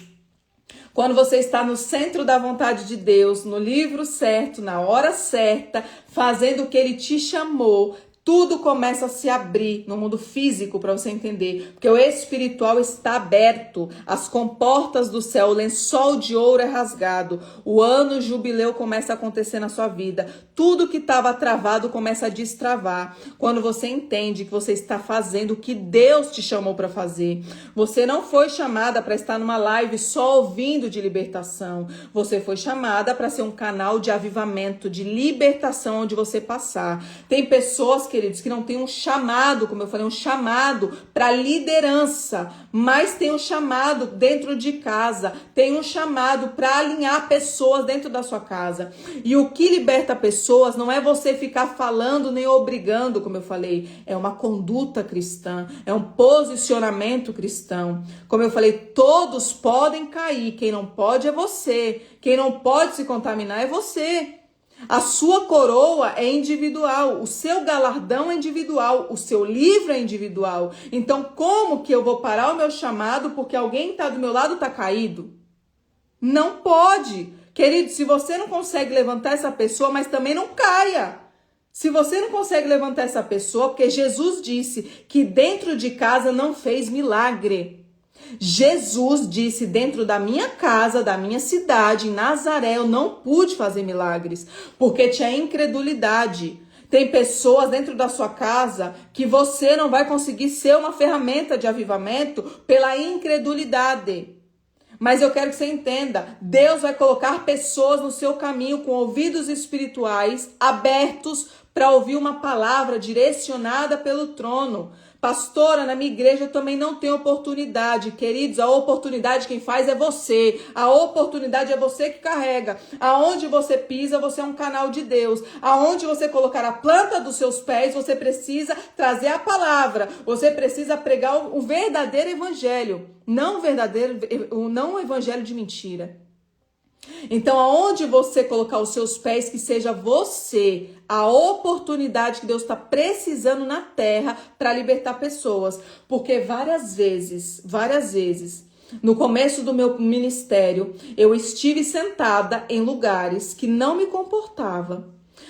Quando você está no centro da vontade de Deus, no livro certo, na hora certa, fazendo o que Ele te chamou, tudo começa a se abrir no mundo físico para você entender, porque o espiritual está aberto, as comportas do céu, o lençol de ouro é rasgado, o ano jubileu começa a acontecer na sua vida, tudo que estava travado começa a destravar, quando você entende que você está fazendo o que Deus te chamou para fazer. Você não foi chamada para estar numa live só ouvindo de libertação, você foi chamada para ser um canal de avivamento, de libertação onde você passar. Tem pessoas, queridos, que não tem um chamado, como eu falei, um chamado para liderança, mas tem um chamado dentro de casa, tem um chamado para alinhar pessoas dentro da sua casa. E o que liberta pessoas não é você ficar falando nem obrigando, como eu falei, é uma conduta cristã, é um posicionamento cristão. Como eu falei, todos podem cair, quem não pode é você, quem não pode se contaminar é você. A sua coroa é individual, o seu galardão é individual, o seu livro é individual. Então, como que eu vou parar o meu chamado porque alguém está do meu lado está caído? Não pode. Querido, se você não consegue levantar essa pessoa, mas também não caia. Se você não consegue levantar essa pessoa, porque Jesus disse que dentro de casa não fez milagre. Jesus disse, dentro da minha casa, da minha cidade, em Nazaré, eu não pude fazer milagres, porque tinha incredulidade. Tem pessoas dentro da sua casa que você não vai conseguir ser uma ferramenta de avivamento pela incredulidade. Mas eu quero que você entenda, Deus vai colocar pessoas no seu caminho com ouvidos espirituais abertos para ouvir uma palavra direcionada pelo trono. Pastora, na minha igreja eu também não tenho oportunidade. Queridos, a oportunidade quem faz é você. A oportunidade é você que carrega. Aonde você pisa, você é um canal de Deus. Aonde você colocar a planta dos seus pés, você precisa trazer a palavra. Você precisa pregar o verdadeiro evangelho. Não o evangelho de mentira. Então, aonde você colocar os seus pés, que seja você a oportunidade que Deus está precisando na terra para libertar pessoas. Porque várias vezes, no começo do meu ministério, eu estive sentada em lugares que não me comportava.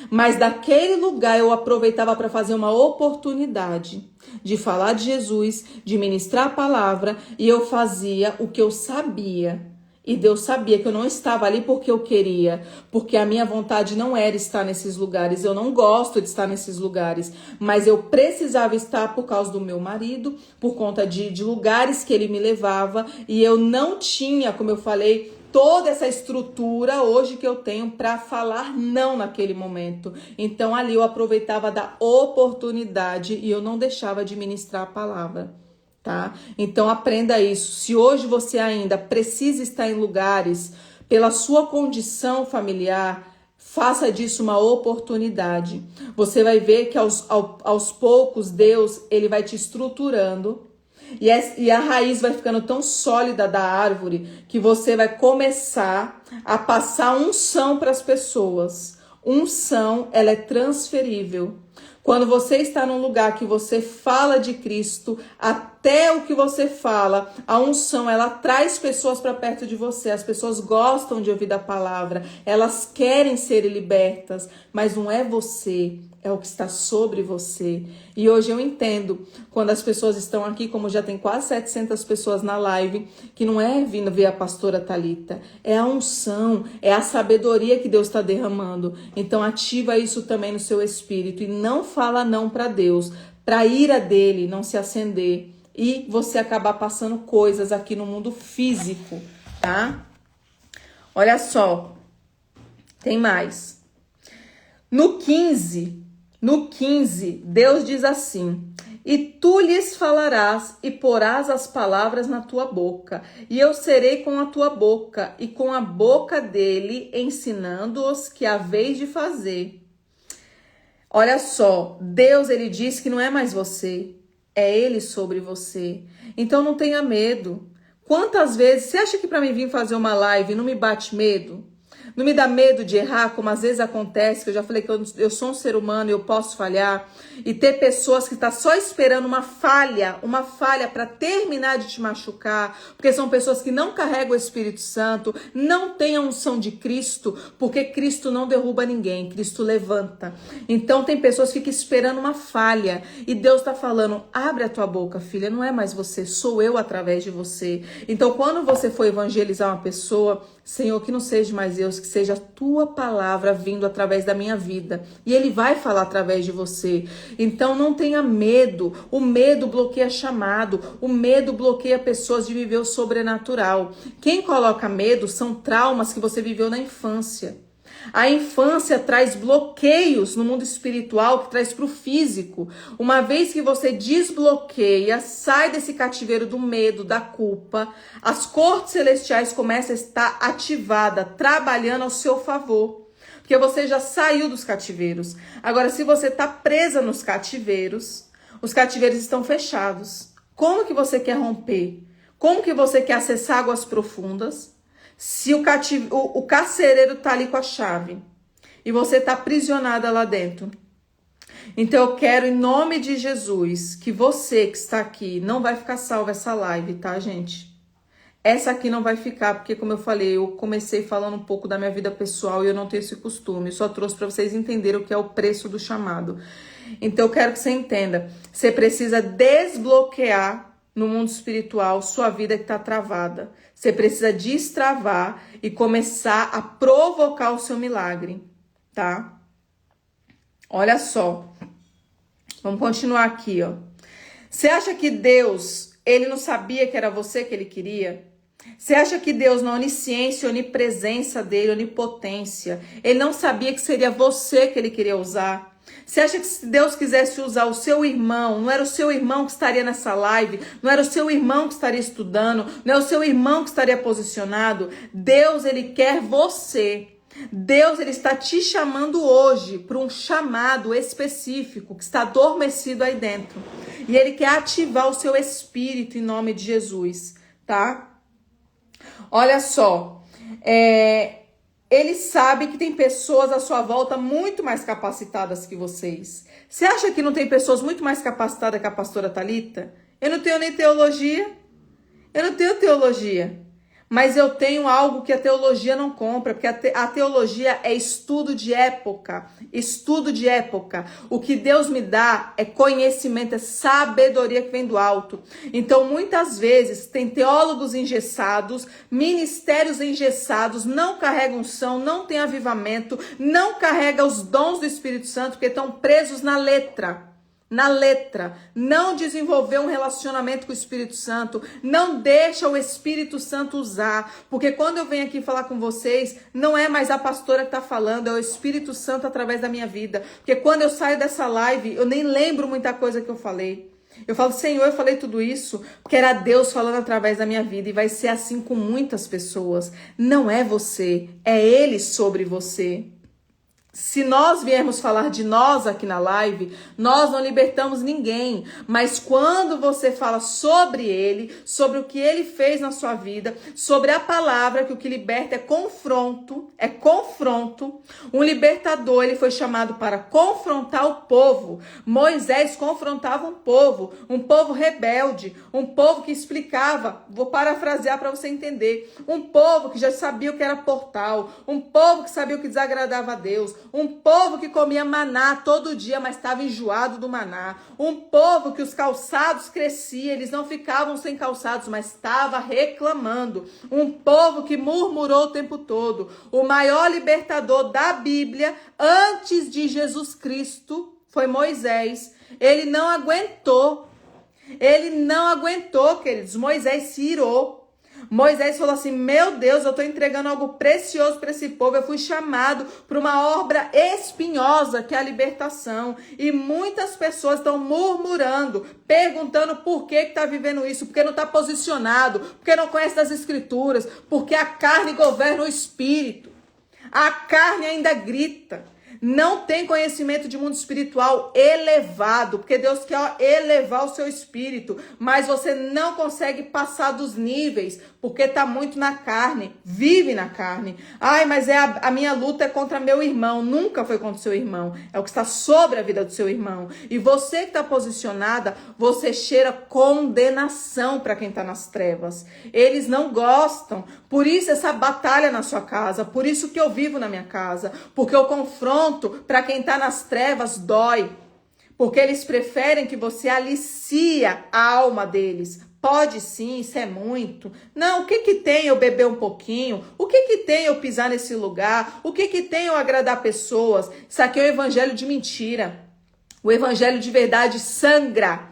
Mas daquele lugar eu aproveitava para fazer uma oportunidade de falar de Jesus, de ministrar a palavra, e eu fazia o que eu sabia. E Deus sabia que eu não estava ali porque eu queria, porque a minha vontade não era estar nesses lugares, eu não gosto de estar nesses lugares, mas eu precisava estar por causa do meu marido, por conta de lugares que ele me levava, e eu não tinha, como eu falei, toda essa estrutura hoje que eu tenho para falar não naquele momento. Então ali eu aproveitava da oportunidade e eu não deixava de ministrar a palavra. Tá? Então aprenda isso. Se hoje você ainda precisa estar em lugares pela sua condição familiar, Faça disso uma oportunidade. Você vai ver que aos poucos Deus ele vai te estruturando e a raiz vai ficando tão sólida da árvore que você vai começar a passar unção para as pessoas. Unção, ela é transferível. Quando você está num lugar que você fala de Cristo, até o que você fala, a unção, ela traz pessoas para perto de você. As pessoas gostam de ouvir da palavra, elas querem ser libertas, mas não é você, é o que está sobre você. E hoje eu entendo, quando as pessoas estão aqui, como já tem quase 700 pessoas na live, que não é vindo ver a pastora Thalita, é a unção, é a sabedoria que Deus está derramando. Então ativa isso também no seu espírito e não fala não para Deus, para a ira dele não se acender e você acabar passando coisas aqui no mundo físico, tá? Olha só, tem mais. No 15, Deus diz assim: e tu lhes falarás e porás as palavras na tua boca, e eu serei com a tua boca e com a boca dele, ensinando-os que haveis de fazer. Olha só, Deus ele diz que não é mais você, é ele sobre você. Então não tenha medo. Quantas vezes, você acha que para mim vir fazer uma live não me bate medo? Não me dá medo de errar, como às vezes acontece, que eu já falei que eu sou um ser humano e eu posso falhar. E ter pessoas que estão só esperando uma falha para terminar de te machucar, porque são pessoas que não carregam o Espírito Santo, não têm a unção de Cristo, porque Cristo não derruba ninguém, Cristo levanta. Então tem pessoas que ficam esperando uma falha, e Deus está falando, abre a tua boca, filha, não é mais você, sou eu através de você. Então quando você for evangelizar uma pessoa, Senhor, que não seja mais eu, que seja a tua palavra vindo através da minha vida. E ele vai falar através de você. Então não tenha medo. O medo bloqueia chamado. O medo bloqueia pessoas de viver o sobrenatural. Quem coloca medo são traumas que você viveu na infância. A infância traz bloqueios no mundo espiritual que traz para o físico. Uma vez que você desbloqueia, sai desse cativeiro do medo, da culpa, as cortes celestiais começam a estar ativadas, trabalhando ao seu favor. Porque você já saiu dos cativeiros. Agora, se você está presa nos cativeiros, os cativeiros estão fechados. Como que você quer romper? Como que você quer acessar águas profundas? Se o carcereiro tá ali com a chave e você tá aprisionada lá dentro. Então eu quero, em nome de Jesus, que você que está aqui, não vai ficar salva essa live, tá, gente? Essa aqui não vai ficar, porque como eu falei, eu comecei falando um pouco da minha vida pessoal e eu não tenho esse costume. Eu só trouxe para vocês entenderem o que é o preço do chamado. Então eu quero que você entenda. Você precisa desbloquear no mundo espiritual sua vida que está travada. Você precisa destravar e começar a provocar o seu milagre, tá? Olha só. Vamos continuar aqui, ó. Você acha que Deus, ele não sabia que era você que ele queria? Você acha que Deus, na onisciência, onipresença dele, onipotência, ele não sabia que seria você que ele queria usar? Você acha que se Deus quisesse usar o seu irmão, não era o seu irmão que estaria nessa live, não era o seu irmão que estaria estudando, não é o seu irmão que estaria posicionado? Deus, ele quer você. Deus, ele está te chamando hoje para um chamado específico que está adormecido aí dentro. E ele quer ativar o seu espírito em nome de Jesus, tá? Olha só, ele sabe que tem pessoas à sua volta muito mais capacitadas que vocês. Você acha que não tem pessoas muito mais capacitadas que a pastora Thalita? Eu não tenho nem teologia. Eu não tenho teologia. Mas eu tenho algo que a teologia não compra, porque a teologia é estudo de época. Estudo de época. O que Deus me dá é conhecimento, é sabedoria que vem do alto. Então, muitas vezes, tem teólogos engessados, ministérios engessados, não carregam unção, não tem avivamento, não carregam os dons do Espírito Santo, porque estão presos na letra. Não desenvolveu um relacionamento com o Espírito Santo, não deixa o Espírito Santo usar, porque quando eu venho aqui falar com vocês, não é mais a pastora que está falando, é o Espírito Santo através da minha vida, porque quando eu saio dessa live, eu nem lembro muita coisa que eu falei. Eu falo, Senhor, eu falei tudo isso porque era Deus falando através da minha vida, e vai ser assim com muitas pessoas. Não é você, é Ele sobre você. Se nós viermos falar de nós aqui na live, nós não libertamos ninguém. Mas quando você fala sobre ele, sobre o que ele fez na sua vida, sobre a palavra, que o que liberta é confronto, um libertador, ele foi chamado para confrontar o povo. Moisés confrontava um povo rebelde, um povo que explicava, vou parafrasear para você entender, um povo que já sabia o que era portal, um povo que sabia o que desagradava a Deus, um povo que comia maná todo dia, mas estava enjoado do maná, um povo que os calçados cresciam, eles não ficavam sem calçados, mas estava reclamando, um povo que murmurou o tempo todo. O maior libertador da Bíblia, antes de Jesus Cristo, foi Moisés. Ele não aguentou, queridos. Moisés se irou. Moisés falou assim: meu Deus, eu estou entregando algo precioso para esse povo. Eu fui chamado para uma obra espinhosa, que é a libertação. E muitas pessoas estão murmurando, perguntando por que está vivendo isso, porque não está posicionado, porque não conhece das escrituras, porque a carne governa o espírito. A carne ainda grita. Não tem conhecimento de mundo espiritual elevado, porque Deus quer elevar o seu espírito, mas você não consegue passar dos níveis, porque está muito na carne, vive na carne. Ai, mas a minha luta é contra meu irmão. Nunca foi contra o seu irmão, é o que está sobre a vida do seu irmão. E você que está posicionada, você cheira condenação para quem está nas trevas. Eles não gostam, por isso essa batalha na sua casa, por isso que eu vivo na minha casa, porque o confronto para quem está nas trevas dói, porque eles preferem que você alicia a alma deles. Pode sim, isso é muito. Não, o que tem eu beber um pouquinho? O que tem eu pisar nesse lugar? O que tem eu agradar pessoas? Isso aqui é o evangelho de mentira. O evangelho de verdade sangra,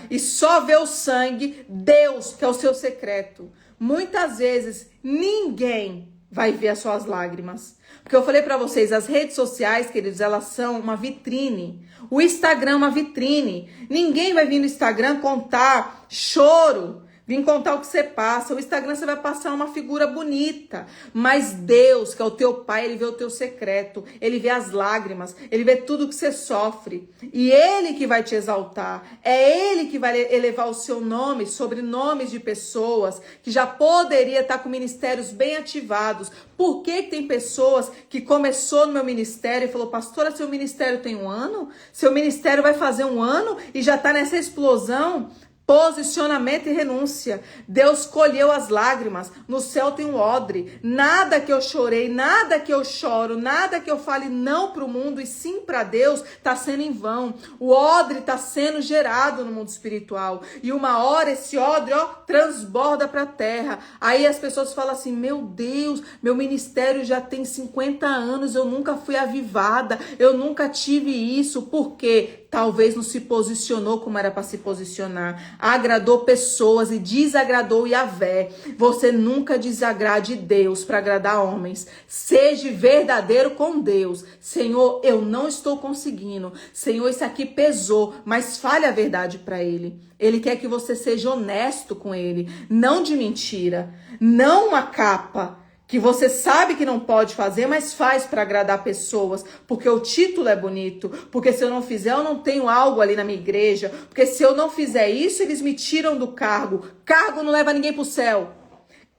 e só vê o sangue Deus, que é o seu secreto. Muitas vezes ninguém vai ver as suas lágrimas. Porque eu falei para vocês, as redes sociais, queridos, elas são uma vitrine. O Instagram é uma vitrine. Ninguém vai vir no Instagram contar choro, vir contar o que você passa. O Instagram você vai passar uma figura bonita. Mas Deus, que é o teu pai, ele vê o teu secreto. Ele vê as lágrimas. Ele vê tudo que você sofre. E ele que vai te exaltar. É ele que vai elevar o seu nome sobre nomes de pessoas que já poderia estar com ministérios bem ativados. Por que tem pessoas que começou no meu ministério e falou: pastora, seu ministério tem 1 ano? Seu ministério vai fazer 1 ano e já está nessa explosão? Posicionamento e renúncia. Deus colheu as lágrimas. No céu tem um odre. Nada que eu chorei, nada que eu choro, nada que eu fale não para o mundo e sim para Deus está sendo em vão. O odre está sendo gerado no mundo espiritual. E uma hora esse odre, transborda para a terra. Aí as pessoas falam assim: meu Deus, meu ministério já tem 50 anos, eu nunca fui avivada, eu nunca tive isso. Por quê? Talvez não se posicionou como era para se posicionar. Agradou pessoas e desagradou Yahvé. Você nunca desagrade Deus para agradar homens. Seja verdadeiro com Deus. Senhor, eu não estou conseguindo. Senhor, isso aqui pesou, mas fale a verdade para Ele. Ele quer que você seja honesto com Ele. Não de mentira. Não uma capa que você sabe que não pode fazer, mas faz para agradar pessoas, porque o título é bonito, porque se eu não fizer, eu não tenho algo ali na minha igreja, porque se eu não fizer isso, eles me tiram do cargo. Cargo não leva ninguém para o céu.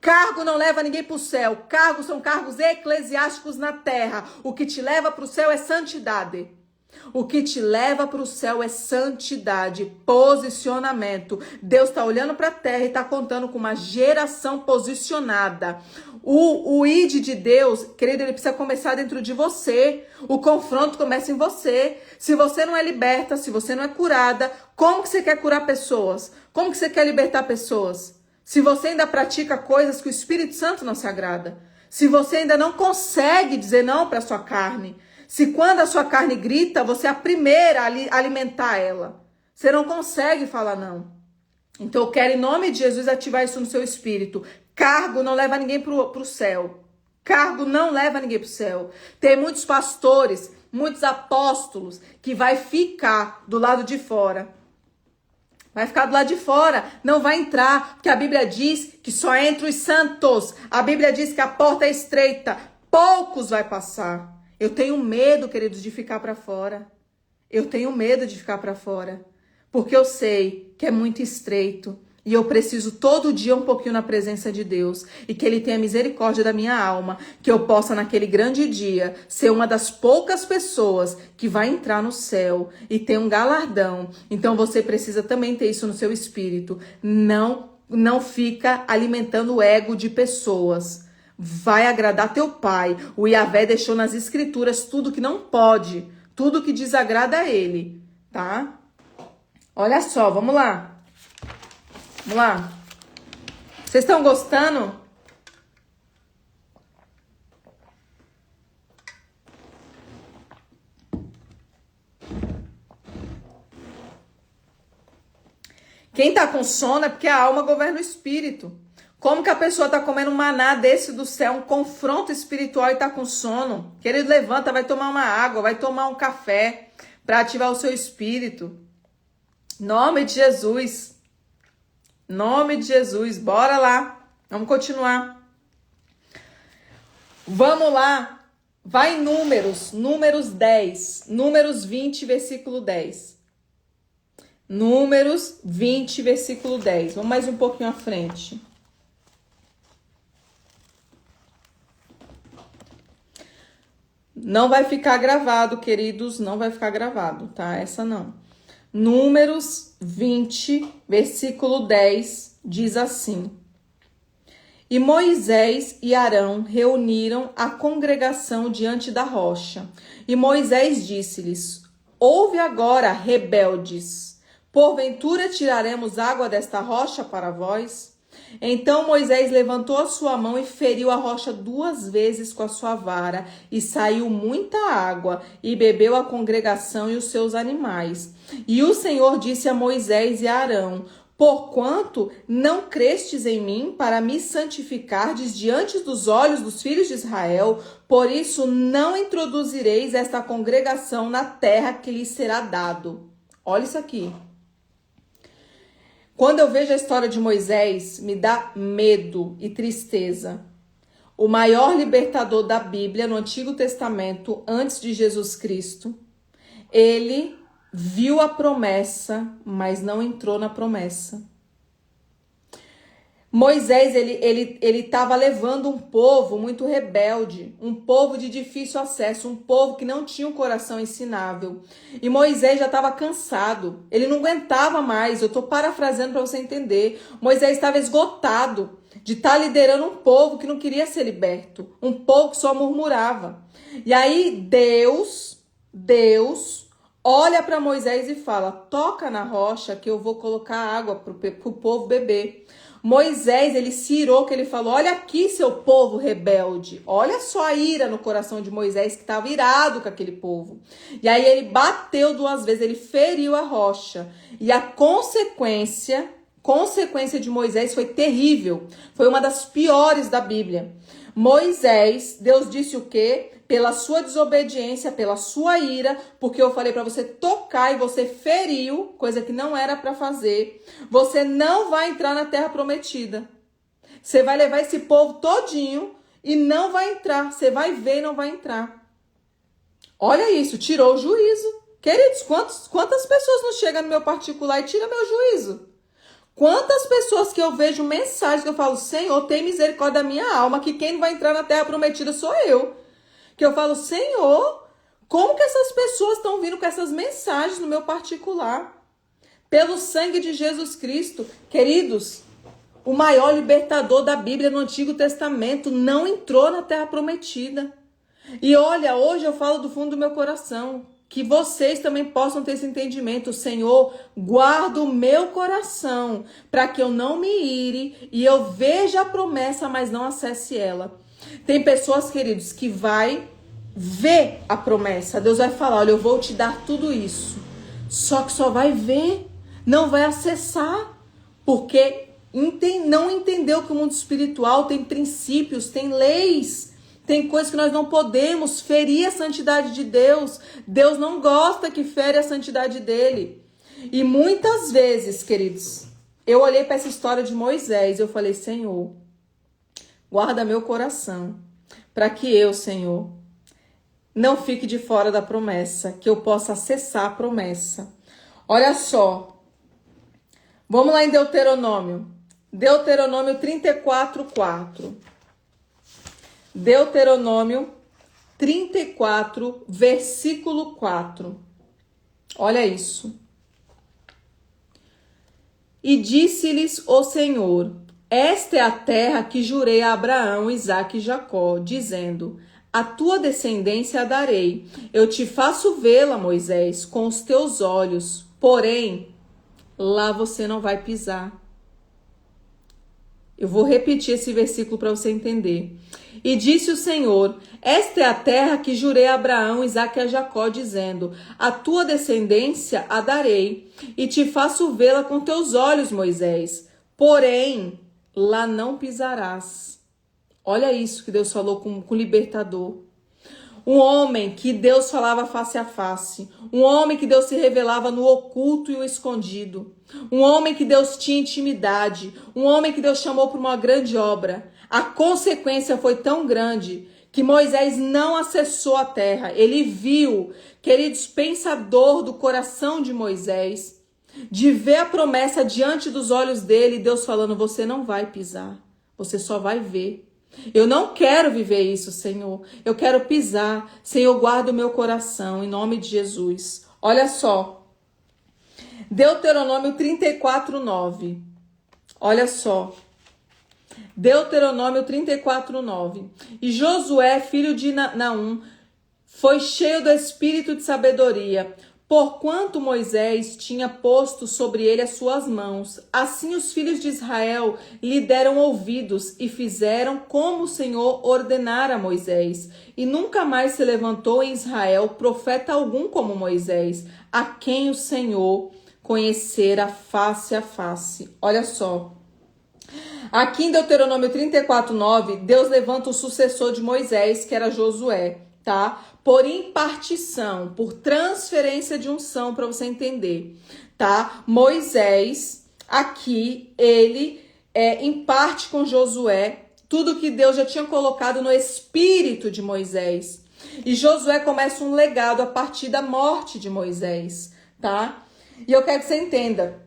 Cargo não leva ninguém para o céu. Cargos são cargos eclesiásticos na terra. O que te leva para o céu é santidade. O que te leva para o céu é santidade, posicionamento. Deus está olhando para a terra e está contando com uma geração posicionada. O id de Deus, querido, ele precisa começar dentro de você. O confronto começa em você. Se você não é liberta, se você não é curada, como que você quer curar pessoas? Como que você quer libertar pessoas? Se você ainda pratica coisas que o Espírito Santo não se agrada. Se você ainda não consegue dizer não para a sua carne. Se quando a sua carne grita, você é a primeira a alimentar ela. Você não consegue falar não. Então eu quero, em nome de Jesus, ativar isso no seu espírito. Cargo não leva ninguém para o céu. Cargo não leva ninguém para o céu. Tem muitos pastores, muitos apóstolos, que vai ficar do lado de fora. Vai ficar do lado de fora, não vai entrar, porque a Bíblia diz que só entra os santos. A Bíblia diz que a porta é estreita, poucos vai passar. Eu tenho medo, queridos, de ficar para fora. Eu tenho medo de ficar para fora, porque eu sei que é muito estreito e eu preciso todo dia um pouquinho na presença de Deus e que Ele tenha misericórdia da minha alma, que eu possa naquele grande dia ser uma das poucas pessoas que vai entrar no céu e ter um galardão. Então você precisa também ter isso no seu espírito. Não fica alimentando o ego de pessoas. Vai agradar teu pai. O Yahvé deixou nas escrituras tudo que não pode, tudo que desagrada a ele, tá? Olha só, vamos lá. Vamos lá. Vocês estão gostando? Quem tá com sono é porque a alma governa o espírito. Como que a pessoa tá comendo um maná desse do céu, um confronto espiritual e tá com sono? Querido, levanta, vai tomar uma água, vai tomar um café para ativar o seu espírito. Nome de Jesus. Nome de Jesus. Bora lá. Vamos continuar. Vamos lá. Vai em Números 10. Números 20, versículo 10. Números 20, versículo 10. Vamos mais um pouquinho à frente. Não vai ficar gravado, queridos. Não vai ficar gravado, tá? Essa não. Números 20, versículo 10, diz assim: E Moisés e Arão reuniram a congregação diante da rocha. E Moisés disse-lhes: Ouve agora, rebeldes, porventura tiraremos água desta rocha para vós? Então Moisés levantou a sua mão e feriu a rocha 2 vezes com a sua vara, e saiu muita água, e bebeu a congregação e os seus animais. E o Senhor disse a Moisés e a Arão: Porquanto não crestes em mim para me santificardes diante dos olhos dos filhos de Israel, por isso não introduzireis esta congregação na terra que lhes será dado. Olha isso aqui. Quando eu vejo a história de Moisés, me dá medo e tristeza. O maior libertador da Bíblia no Antigo Testamento, antes de Jesus Cristo, ele viu a promessa, mas não entrou na promessa. Moisés, ele estava levando um povo muito rebelde, um povo de difícil acesso, um povo que não tinha um coração ensinável. E Moisés já estava cansado, ele não aguentava mais, eu estou parafraseando para você entender. Moisés estava esgotado de estar liderando um povo que não queria ser liberto, um povo que só murmurava. E aí Deus olha para Moisés e fala: toca na rocha que eu vou colocar água para o povo beber. Moisés, ele se irou, que ele falou: olha aqui, seu povo rebelde. Olha só a ira no coração de Moisés, que estava irado com aquele povo. E aí ele bateu 2 vezes, ele feriu a rocha. E a consequência de Moisés foi terrível. Foi uma das piores da Bíblia. Moisés, Deus disse o quê? Pela sua desobediência, pela sua ira, porque eu falei para você tocar e você feriu, coisa que não era para fazer, você não vai entrar na terra prometida. Você vai levar esse povo todinho e não vai entrar. Você vai ver e não vai entrar. Olha isso, tirou o juízo. Queridos, quantas pessoas não chegam no meu particular e tiram meu juízo? Quantas pessoas que eu vejo mensagens que eu falo: Senhor, tem misericórdia da minha alma, que quem não vai entrar na terra prometida sou eu. Que eu falo: Senhor, como que essas pessoas estão vindo com essas mensagens no meu particular? Pelo sangue de Jesus Cristo. Queridos, o maior libertador da Bíblia no Antigo Testamento não entrou na terra prometida. E olha, hoje eu falo do fundo do meu coração, que vocês também possam ter esse entendimento. Senhor, guarda o meu coração para que eu não me ire e eu veja a promessa, mas não acesse ela. Tem pessoas, queridos, que vai ver a promessa. Deus vai falar: olha, eu vou te dar tudo isso. Só que só vai ver, não vai acessar, porque não entendeu que o mundo espiritual tem princípios, tem leis. Tem coisas que nós não podemos ferir a santidade de Deus. Deus não gosta que fere a santidade dele. E muitas vezes, queridos, eu olhei para essa história de Moisés e eu falei: Senhor, guarda meu coração, para que eu, Senhor, não fique de fora da promessa, que eu possa acessar a promessa. Olha só. Vamos lá em Deuteronômio. Deuteronômio 34:4. Deuteronômio 34, versículo 4. Olha isso. E disse-lhes o Senhor: esta é a terra que jurei a Abraão, Isaque e Jacó, dizendo: a tua descendência a darei. Eu te faço vê-la, Moisés, com os teus olhos, porém, lá você não vai pisar. Eu vou repetir esse versículo para você entender. E disse o Senhor: esta é a terra que jurei a Abraão, Isaque e a Jacó, dizendo: a tua descendência a darei, e te faço vê-la com teus olhos, Moisés, porém, lá não pisarás. Olha isso que Deus falou com o libertador. Um homem que Deus falava face a face. Um homem que Deus se revelava no oculto e o escondido. Um homem que Deus tinha intimidade. Um homem que Deus chamou para uma grande obra. A consequência foi tão grande que Moisés não acessou a terra. Ele viu, queridos, pensador do coração de Moisés, de ver a promessa diante dos olhos dele, Deus falando: você não vai pisar, você só vai ver. Eu não quero viver isso, Senhor. Eu quero pisar. Senhor, guarda o meu coração, em nome de Jesus. Olha só. Deuteronômio 34:9. Olha só. Deuteronômio 34:9. E Josué, filho de Naum, foi cheio do espírito de sabedoria, porquanto Moisés tinha posto sobre ele as suas mãos. Assim os filhos de Israel lhe deram ouvidos e fizeram como o Senhor ordenara a Moisés. E nunca mais se levantou em Israel profeta algum como Moisés, a quem o Senhor conhecera face a face. Olha só. Aqui em Deuteronômio 34:9, Deus levanta o sucessor de Moisés, que era Josué, tá? Por impartição, por transferência de unção, para você entender, tá? Moisés, aqui, ele imparte com Josué tudo que Deus já tinha colocado no espírito de Moisés. E Josué começa um legado a partir da morte de Moisés, tá? E eu quero que você entenda.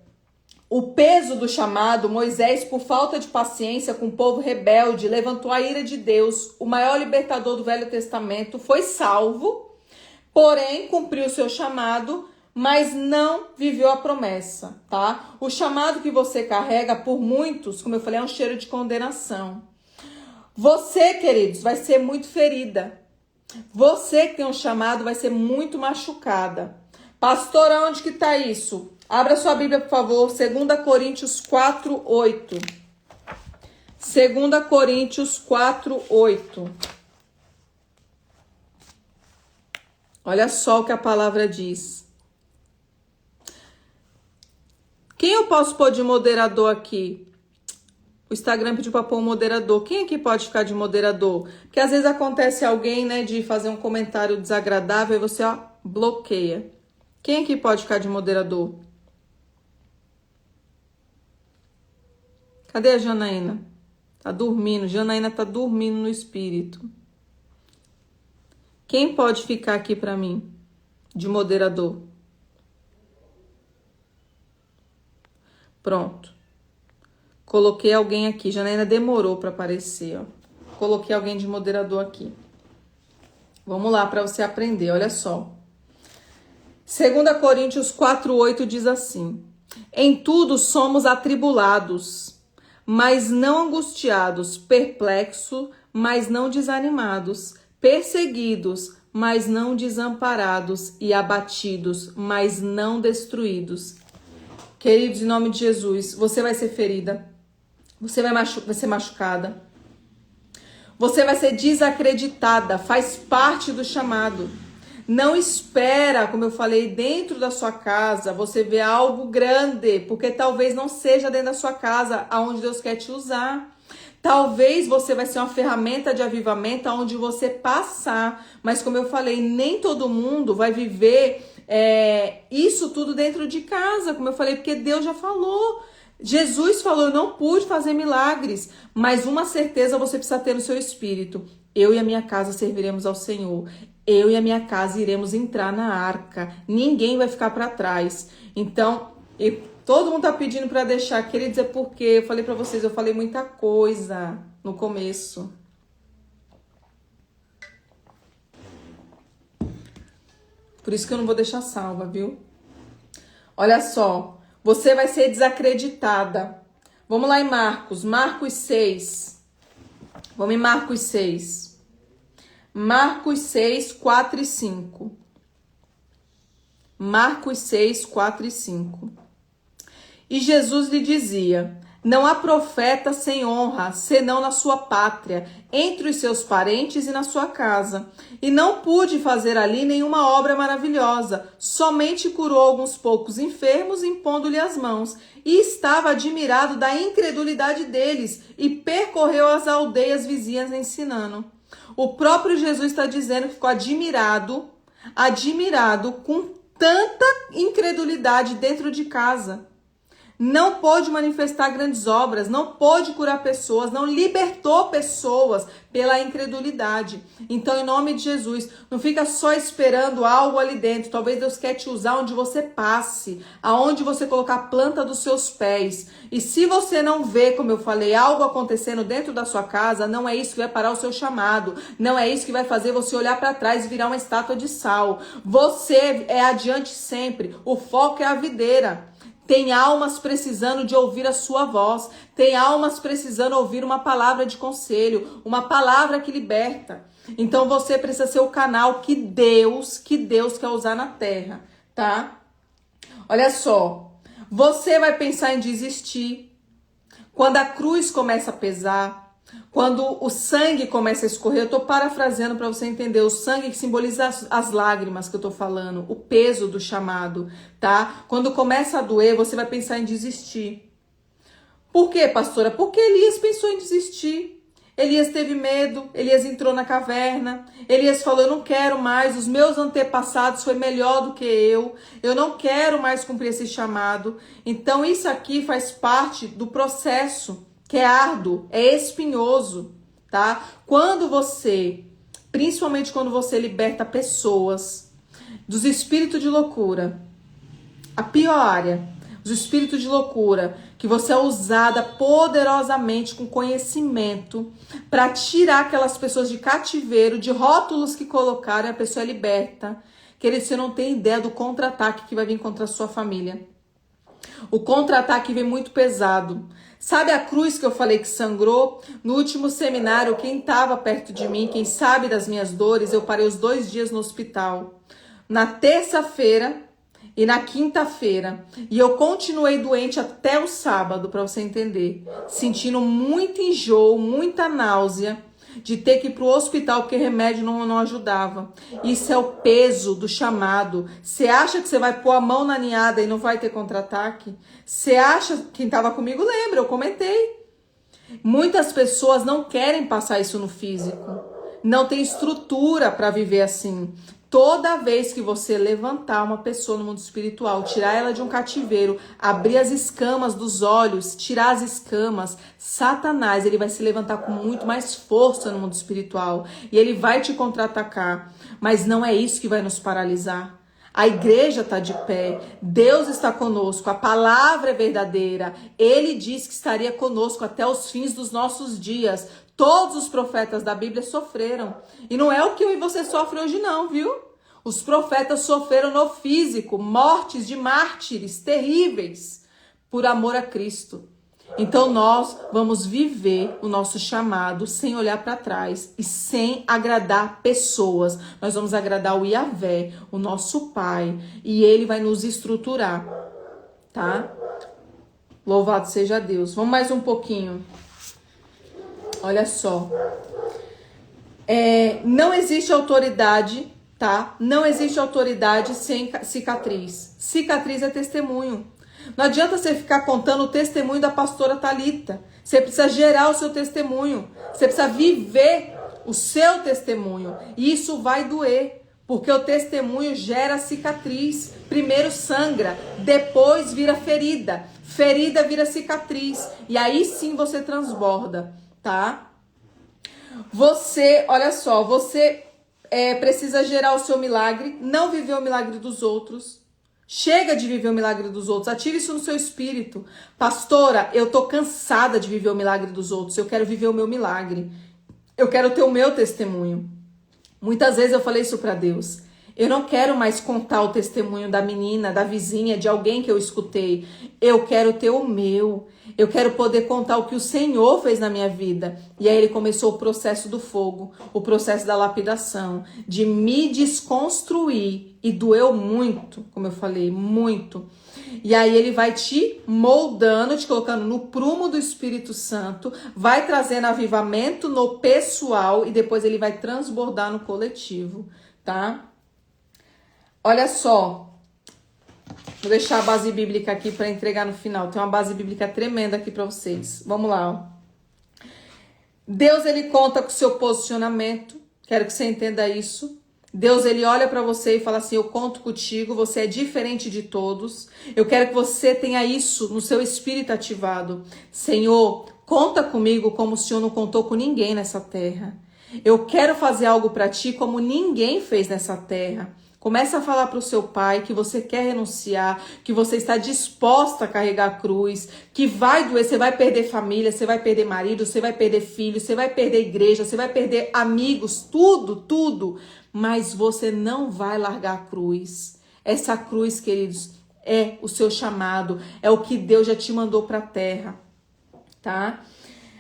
O peso do chamado, Moisés, por falta de paciência com o povo rebelde, levantou a ira de Deus. O maior libertador do Velho Testamento foi salvo, porém cumpriu o seu chamado, mas não viveu a promessa, tá? O chamado que você carrega, por muitos, como eu falei, é um cheiro de condenação. Você, queridos, vai ser muito ferida. Você que tem um chamado vai ser muito machucada. Pastor, onde que tá isso? Abra sua Bíblia, por favor, 2 Coríntios 4:8. 2 Coríntios 4:8. Olha só o que a palavra diz. Quem eu posso pôr de moderador aqui? O Instagram pediu para pôr um moderador. Quem aqui pode ficar de moderador? Porque às vezes acontece alguém, né, de fazer um comentário desagradável e você, ó, bloqueia. Quem aqui pode ficar de moderador? Cadê a Janaína? Tá dormindo. Janaína tá dormindo no espírito. Quem pode ficar aqui para mim de moderador? Pronto. Coloquei alguém aqui. Janaína demorou para aparecer, ó. Coloquei alguém de moderador aqui. Vamos lá para você aprender, olha só. 2 Coríntios 4:8 diz assim: em tudo somos atribulados, mas não angustiados, perplexos, mas não desanimados, perseguidos, mas não desamparados, e abatidos, mas não destruídos. Queridos, em nome de Jesus, você vai ser ferida, você vai ser machucada, você vai ser desacreditada, faz parte do chamado. Não espera, como eu falei, dentro da sua casa, você vê algo grande, porque talvez não seja dentro da sua casa aonde Deus quer te usar. Talvez você vai ser uma ferramenta de avivamento aonde você passar, mas como eu falei, nem todo mundo vai viver isso tudo dentro de casa, como eu falei, porque Deus já falou. Jesus falou: eu não pude fazer milagres, mas uma certeza você precisa ter no seu espírito: eu e a minha casa serviremos ao Senhor. eu e a minha casa iremos entrar na arca. Ninguém vai ficar para trás. Então, todo mundo tá pedindo para deixar. Queria dizer por quê. Eu falei para vocês, eu falei muita coisa no começo. Por isso que eu não vou deixar salva, viu? Olha só, você vai ser desacreditada. Vamos lá em Marcos 6. Vamos em Marcos 6. Marcos 6, 4 e 5. Marcos 6, 4 e 5. E Jesus lhe dizia: não há profeta sem honra, senão na sua pátria, entre os seus parentes e na sua casa. E não pude fazer ali nenhuma obra maravilhosa, somente curou alguns poucos enfermos, impondo-lhe as mãos. E estava admirado da incredulidade deles, e percorreu as aldeias vizinhas ensinando. O próprio Jesus está dizendo que ficou admirado com tanta incredulidade dentro de casa. Não pôde manifestar grandes obras, não pôde curar pessoas, não libertou pessoas pela incredulidade. Então, em nome de Jesus, não fica só esperando algo ali dentro. Talvez Deus quer te usar onde você passe, aonde você colocar a planta dos seus pés. E se você não vê, como eu falei, algo acontecendo dentro da sua casa, não é isso que vai parar o seu chamado. Não é isso que vai fazer você olhar para trás e virar uma estátua de sal. Você é adiante sempre. O foco é a videira. Tem almas precisando de ouvir a sua voz. Tem almas precisando ouvir uma palavra de conselho, uma palavra que liberta. Então você precisa ser o canal que Deus quer usar na terra, tá? Olha só, você vai pensar em desistir quando a cruz começa a pesar, quando o sangue começa a escorrer. Eu tô parafraseando para você entender. O sangue que simboliza as lágrimas que eu tô falando, o peso do chamado, tá? Quando começa a doer, você vai pensar em desistir. Por quê, pastora? Porque Elias pensou em desistir. Elias teve medo, Elias entrou na caverna, Elias falou: eu não quero mais, os meus antepassados foi melhor do que eu não quero mais cumprir esse chamado. Então isso aqui faz parte do processo, que é árduo, é espinhoso, tá? Principalmente quando você liberta pessoas dos espíritos de loucura, a pior área, os espíritos de loucura, que você é usada poderosamente com conhecimento para tirar aquelas pessoas de cativeiro, de rótulos que colocaram, e a pessoa é liberta. Querido, você não tem ideia do contra-ataque que vai vir contra a sua família. O contra-ataque vem muito pesado. Sabe a cruz que eu falei que sangrou? No último seminário, quem estava perto de mim, quem sabe das minhas dores, eu parei os 2 dias no hospital. Na terça-feira e na quinta-feira. E eu continuei doente até o sábado, para você entender. Sentindo muito enjoo, muita náusea, de ter que ir para o hospital porque remédio não ajudava. Isso é o peso do chamado. Você acha que você vai pôr a mão na ninhada e não vai ter contra-ataque? Você acha, quem estava comigo lembra, eu comentei. Muitas pessoas não querem passar isso no físico. Não tem estrutura para viver assim. Toda vez que você levantar uma pessoa no mundo espiritual, tirar ela de um cativeiro, abrir as escamas dos olhos, tirar as escamas, Satanás, ele vai se levantar com muito mais força no mundo espiritual. E ele vai te contra-atacar. Mas não é isso que vai nos paralisar. A igreja está de pé, Deus está conosco, a palavra é verdadeira. Ele disse que estaria conosco até os fins dos nossos dias. Todos os profetas da Bíblia sofreram. E não é o que eu e você sofrem hoje não, viu? Os profetas sofreram no físico, mortes de mártires terríveis, por amor a Cristo. Então nós vamos viver o nosso chamado sem olhar para trás e sem agradar pessoas. Nós vamos agradar o Yahvé, o nosso Pai, e Ele vai nos estruturar, tá? Louvado seja Deus. Vamos mais um pouquinho. Olha só. Não existe autoridade, tá? Não existe autoridade sem cicatriz. Cicatriz é testemunho. Não adianta você ficar contando o testemunho da pastora Thalita. Você precisa gerar o seu testemunho. Você precisa viver o seu testemunho. E isso vai doer. Porque o testemunho gera cicatriz. Primeiro sangra, depois vira ferida. Ferida vira cicatriz. E aí sim você transborda, tá? Olha só, você precisa gerar o seu milagre, não viver o milagre dos outros. Chega de viver o milagre dos outros, ative isso no seu espírito. Pastora, eu tô cansada de viver o milagre dos outros, eu quero viver o meu milagre. Eu quero ter o meu testemunho. Muitas vezes eu falei isso para Deus. Eu não quero mais contar o testemunho da menina, da vizinha, de alguém que eu escutei. Eu quero ter o meu. Eu quero poder contar o que o Senhor fez na minha vida. E aí ele começou o processo do fogo, o processo da lapidação, de me desconstruir. E doeu muito, como eu falei, muito. E aí ele vai te moldando, te colocando no prumo do Espírito Santo, vai trazendo avivamento no pessoal e depois ele vai transbordar no coletivo, tá? Olha só, vou deixar a base bíblica aqui para entregar no final. Tem uma base bíblica tremenda aqui para vocês. Vamos lá, ó. Deus, ele conta com o seu posicionamento. Quero que você entenda isso. Deus, ele olha para você e fala assim, eu conto contigo, você é diferente de todos. Eu quero que você tenha isso no seu espírito ativado. Senhor, conta comigo como o Senhor não contou com ninguém nessa terra. Eu quero fazer algo para ti como ninguém fez nessa terra. Começa a falar para o seu pai que você quer renunciar, que você está disposta a carregar a cruz, que vai doer, você vai perder família, você vai perder marido, você vai perder filho, você vai perder igreja, você vai perder amigos, tudo, tudo. Mas você não vai largar a cruz. Essa cruz, queridos, é o seu chamado, é o que Deus já te mandou para a terra, tá?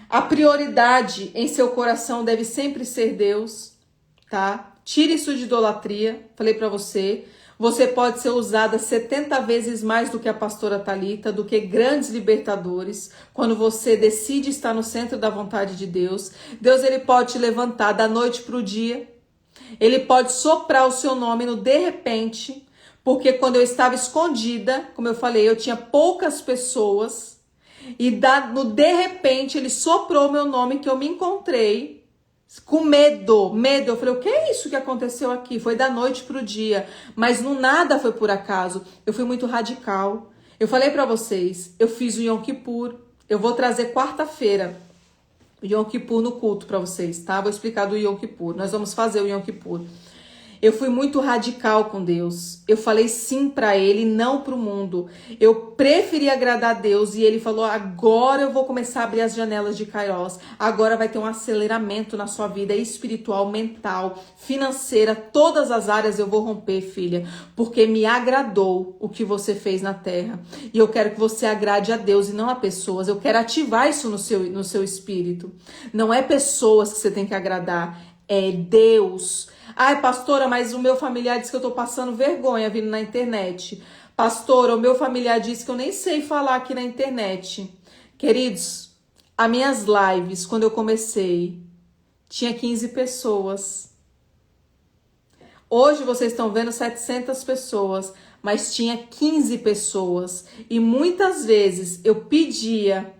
A prioridade em seu coração deve sempre ser Deus, tá? Tire isso de idolatria, falei para você. Você pode ser usada 70 vezes mais do que a pastora Thalita, do que grandes libertadores, quando você decide estar no centro da vontade de Deus. Deus, ele pode te levantar da noite para o dia. Ele pode soprar o seu nome no de repente, porque quando eu estava escondida, como eu falei, eu tinha poucas pessoas, e no de repente ele soprou meu nome, que eu me encontrei com medo. Eu falei, o que é isso que aconteceu aqui? Foi da noite pro dia, mas não nada foi por acaso. Eu fui muito radical. Eu falei para vocês, eu fiz o Yom Kippur. Eu vou trazer quarta-feira o Yom Kippur no culto para vocês, tá? Vou explicar do Yom Kippur. Nós vamos fazer o Yom Kippur. Eu fui muito radical com Deus. Eu falei sim para ele, não para o mundo. Eu preferi agradar a Deus e ele falou, agora eu vou começar a abrir as janelas de Kairos. Agora vai ter um aceleramento na sua vida espiritual, mental, financeira. Todas as áreas eu vou romper, filha, porque me agradou o que você fez na terra. E eu quero que você agrade a Deus e não a pessoas. Eu quero ativar isso no seu espírito. Não é pessoas que você tem que agradar, é Deus. Ai, pastora, mas o meu familiar disse que eu tô passando vergonha vindo na internet. Pastora, o meu familiar disse que eu nem sei falar aqui na internet. Queridos, as minhas lives, quando eu comecei, tinha 15 pessoas. Hoje vocês estão vendo 700 pessoas, mas tinha 15 pessoas. E muitas vezes eu pedia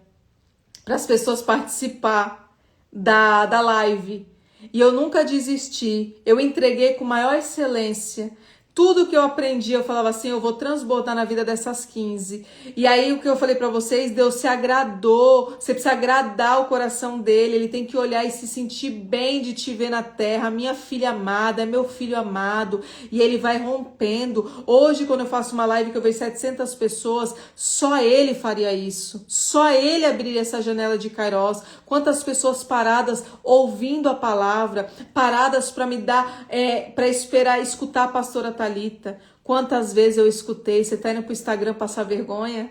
para as pessoas participar da live. E eu nunca desisti, eu entreguei com maior excelência. Tudo que eu aprendi, eu falava assim, eu vou transbordar na vida dessas 15. E aí, o que eu falei pra vocês, Deus se agradou. Você precisa agradar o coração dele. Ele tem que olhar e se sentir bem de te ver na terra. Minha filha amada, é meu filho amado. E ele vai rompendo. Hoje, quando eu faço uma live que eu vejo 700 pessoas, só ele faria isso. Só ele abriria essa janela de Kairos. Quantas pessoas paradas ouvindo a palavra, paradas para me dar, para esperar, escutar a pastora Thalita. Quantas vezes eu escutei, você tá indo pro Instagram passar vergonha?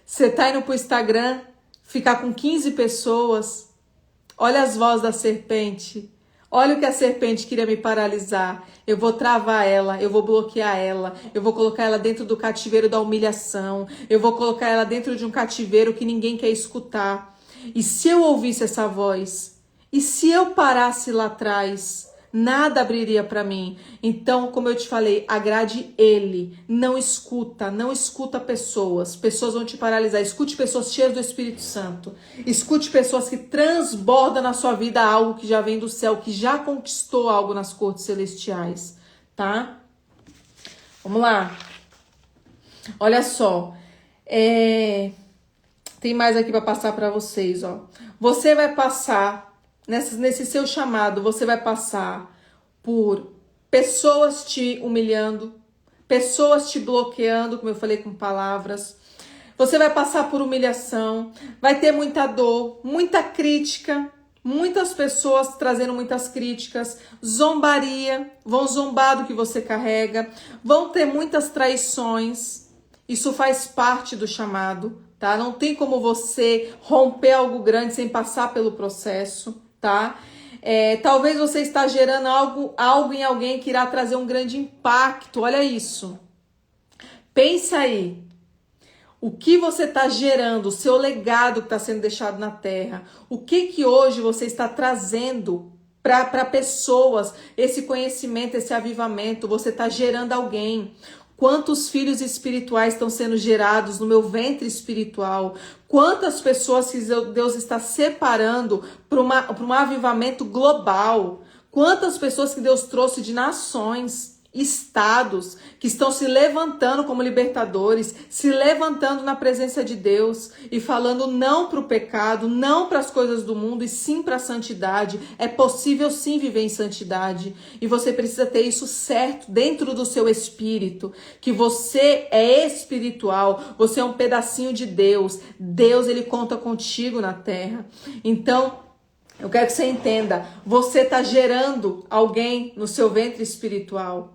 Você tá indo pro Instagram ficar com 15 pessoas? Olha as vozes da serpente. Olha o que a serpente queria me paralisar. Eu vou travar ela, eu vou bloquear ela, eu vou colocar ela dentro do cativeiro da humilhação, eu vou colocar ela dentro de um cativeiro que ninguém quer escutar. E se eu ouvisse essa voz? E se eu parasse lá atrás? Nada abriria para mim. Então, como eu te falei, agrade ele. Não escuta pessoas. Pessoas vão te paralisar. Escute pessoas cheias do Espírito Santo. Escute pessoas que transbordam na sua vida algo que já vem do céu, que já conquistou algo nas cortes celestiais, tá? Vamos lá. Olha só. Tem mais aqui para passar para vocês, ó. Você vai passar nesse seu chamado, você vai passar por pessoas te humilhando, pessoas te bloqueando, como eu falei, com palavras. Você vai passar por humilhação, vai ter muita dor, muita crítica, muitas pessoas trazendo muitas críticas, zombaria, vão zombar do que você carrega, vão ter muitas traições. Isso faz parte do chamado, tá? Não tem como você romper algo grande sem passar pelo processo, tá? Talvez você está gerando algo em alguém que irá trazer um grande impacto. Olha isso. Pensa aí. O que você está gerando, o seu legado que está sendo deixado na terra, o que hoje você está trazendo para pessoas, esse conhecimento, esse avivamento, você está gerando alguém. Quantos filhos espirituais estão sendo gerados no meu ventre espiritual? Quantas pessoas que Deus está separando para um avivamento global? Quantas pessoas que Deus trouxe de nações, estados, que estão se levantando como libertadores, se levantando na presença de Deus e falando não para o pecado, não para as coisas do mundo e sim para a santidade. É possível sim viver em santidade e você precisa ter isso certo dentro do seu espírito, que você é espiritual, você é um pedacinho de Deus. Deus, ele conta contigo na terra. Então, eu quero que você entenda, você está gerando alguém no seu ventre espiritual.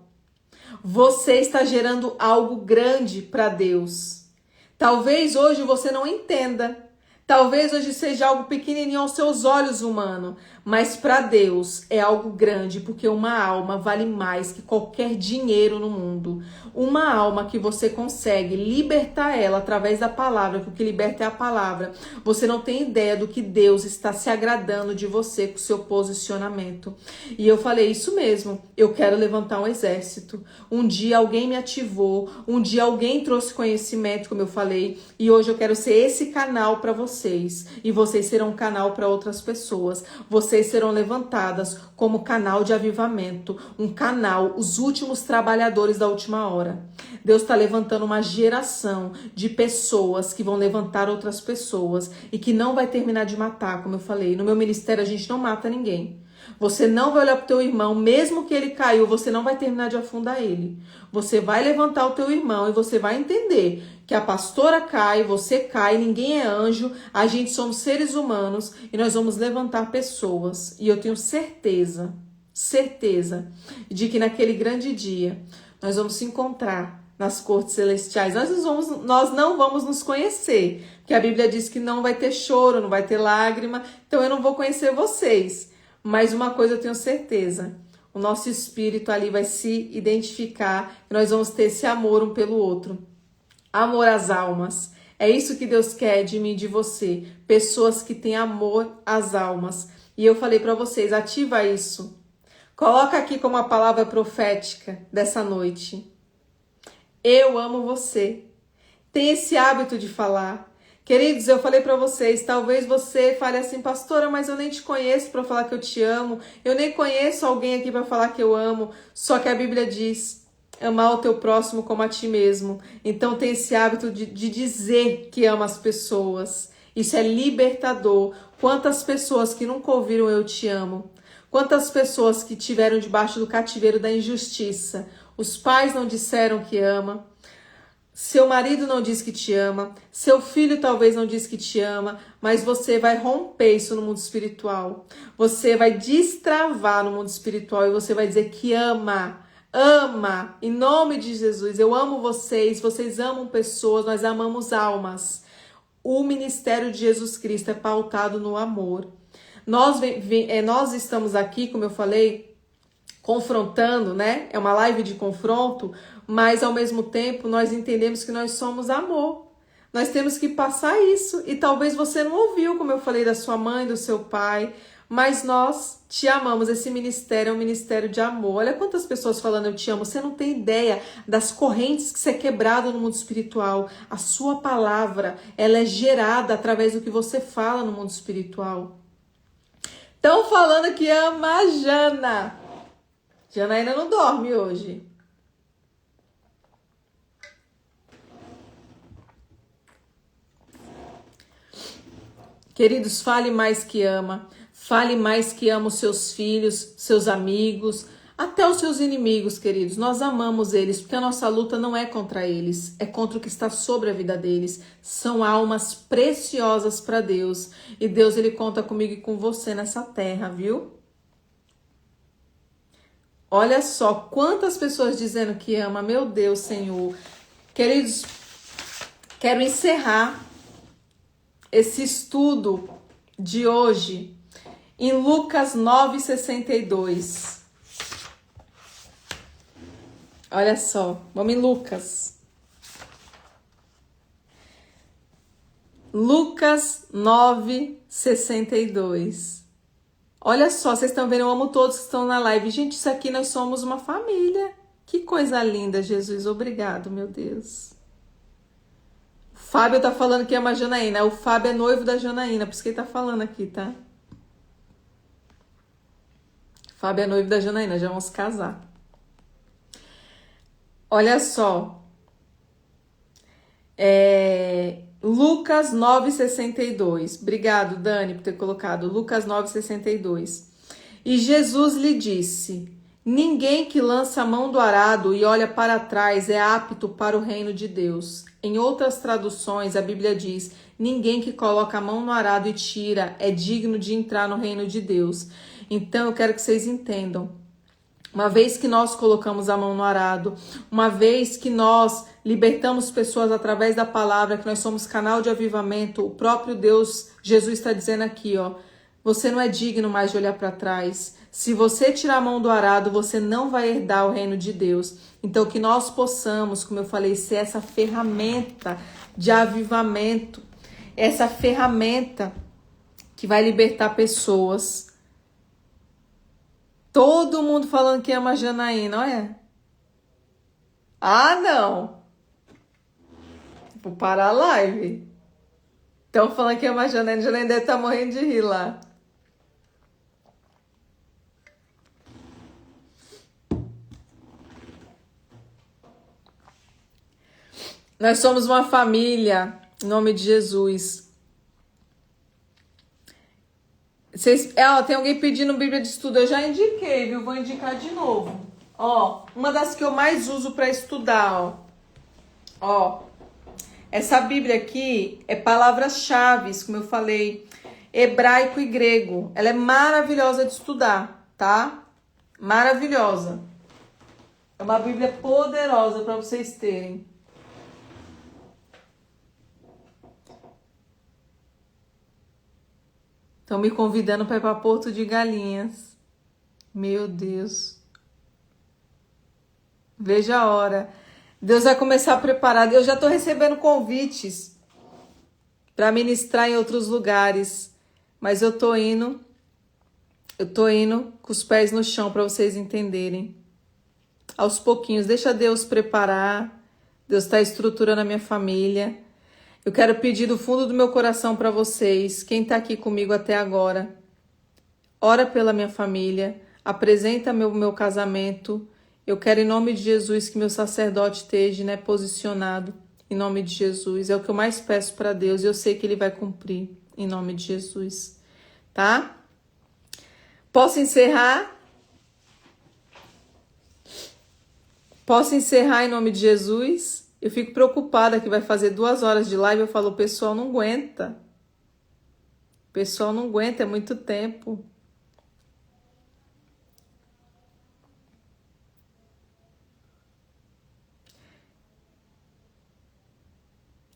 Você está gerando algo grande para Deus. Talvez hoje você não entenda. Talvez hoje seja algo pequenininho aos seus olhos humanos. Mas para Deus é algo grande, porque uma alma vale mais que qualquer dinheiro no mundo. Uma alma que você consegue libertar ela através da palavra, porque o que liberta é a palavra. Você não tem ideia do que Deus está se agradando de você com o seu posicionamento. E eu falei isso mesmo, eu quero levantar um exército. Um dia alguém me ativou, um dia alguém trouxe conhecimento, como eu falei, e hoje eu quero ser esse canal para vocês. E vocês serão um canal para outras pessoas. Vocês serão levantadas como canal de avivamento, um canal, os últimos trabalhadores da última hora. Deus está levantando uma geração de pessoas que vão levantar outras pessoas e que não vai terminar de matar, como eu falei. No meu ministério a gente não mata ninguém. Você não vai olhar para o teu irmão, mesmo que ele caiu, você não vai terminar de afundar ele. Você vai levantar o teu irmão e você vai entender que a pastora cai, você cai, ninguém é anjo, a gente somos seres humanos e nós vamos levantar pessoas. E eu tenho certeza de que naquele grande dia nós vamos se encontrar nas cortes celestiais. Nós não vamos nos conhecer, porque a Bíblia diz que não vai ter choro, não vai ter lágrima, então eu não vou conhecer vocês. Mas uma coisa eu tenho certeza, o nosso espírito ali vai se identificar e nós vamos ter esse amor um pelo outro. Amor às almas. É isso que Deus quer de mim e de você. Pessoas que têm amor às almas. E eu falei para vocês, ativa isso. Coloca aqui como a palavra profética dessa noite. Eu amo você. Tem esse hábito de falar. Queridos, eu falei para vocês, talvez você fale assim, pastora, mas eu nem te conheço para falar que eu te amo. Eu nem conheço alguém aqui para falar que eu amo. Só que a Bíblia diz, amar o teu próximo como a ti mesmo. Então tem esse hábito de dizer que ama as pessoas. Isso é libertador. Quantas pessoas que nunca ouviram eu te amo? Quantas pessoas que tiveram debaixo do cativeiro da injustiça? Os pais não disseram que ama. Seu marido não diz que te ama, seu filho talvez não diz que te ama, mas você vai romper isso no mundo espiritual. Você vai destravar no mundo espiritual e você vai dizer que ama, em nome de Jesus. Eu amo vocês, vocês amam pessoas, nós amamos almas. O ministério de Jesus Cristo é pautado no amor. Nós estamos aqui, como eu falei, confrontando, né? É uma live de confronto, mas ao mesmo tempo nós entendemos que nós somos amor. Nós temos que passar isso. E talvez você não ouviu, como eu falei, da sua mãe, do seu pai, mas nós te amamos. Esse ministério é um ministério de amor. Olha quantas pessoas falando eu te amo. Você não tem ideia das correntes que você é quebrado no mundo espiritual. A sua palavra, ela é gerada através do que você fala no mundo espiritual. Estão falando que ama a Jana. Jana ainda não dorme hoje. Queridos, fale mais que ama. Fale mais que ama os seus filhos, seus amigos, Até os seus inimigos, queridos, nós amamos eles, porque a nossa luta não é contra eles, é contra o que está sobre a vida deles. São almas preciosas para Deus. E Deus, ele conta comigo e com você nessa terra, viu? Olha só quantas pessoas dizendo que ama, meu Deus, Senhor. Queridos, quero encerrar esse estudo de hoje em Lucas 9:62. Olha só, vamos em Lucas. Lucas 9:62. Olha só, vocês estão vendo, eu amo todos que estão na live. Gente, isso aqui nós somos uma família. Que coisa linda, Jesus. Obrigado, meu Deus. O Fábio tá falando que ama a Janaína. O Fábio é noivo da Janaína, por isso que ele tá falando aqui, tá? O Fábio é noivo da Janaína, já vamos casar. Olha só. Lucas 9:62. Obrigado, Dani, por ter colocado. Lucas 9:62. E Jesus lhe disse: ninguém que lança a mão do arado e olha para trás é apto para o reino de Deus. Em outras traduções, a Bíblia diz: ninguém que coloca a mão no arado e tira é digno de entrar no reino de Deus. Então, eu quero que vocês entendam. Uma vez que nós colocamos a mão no arado, uma vez que nós libertamos pessoas através da palavra, que nós somos canal de avivamento, o próprio Deus, Jesus está dizendo aqui, ó, você não é digno mais de olhar para trás. Se você tirar a mão do arado, você não vai herdar o reino de Deus. Então, que nós possamos, como eu falei, ser essa ferramenta de avivamento, essa ferramenta que vai libertar pessoas. Todo mundo falando que ama a Janaína, olha. Ah, não. Vou parar a live. Estão falando que ama a Janaína. A Janaína deve estar morrendo de rir lá. Nós somos uma família, em nome de Jesus. Tem alguém pedindo Bíblia de estudo. Eu já indiquei, viu? Vou indicar de novo. Ó, uma das que eu mais uso para estudar, ó. Essa Bíblia aqui é palavras-chave, como eu falei, hebraico e grego. Ela é maravilhosa de estudar, tá? Maravilhosa. É uma Bíblia poderosa para vocês terem. Estão me convidando para ir para Porto de Galinhas. Meu Deus. Veja a hora. Deus vai começar a preparar. Eu já estou recebendo convites para ministrar em outros lugares. Mas eu tô indo com os pés no chão para vocês entenderem. Aos pouquinhos. Deixa Deus preparar. Deus está estruturando a minha família. Eu quero pedir do fundo do meu coração para vocês, quem está aqui comigo até agora, ora pela minha família, apresenta meu casamento. Eu quero, em nome de Jesus, que meu sacerdote esteja, né, posicionado, em nome de Jesus. É o que eu mais peço para Deus e eu sei que Ele vai cumprir, em nome de Jesus. Tá? Posso encerrar? Posso encerrar em nome de Jesus? Eu fico preocupada que vai fazer 2 horas de live. Eu falo, o pessoal não aguenta. O pessoal não aguenta, é muito tempo.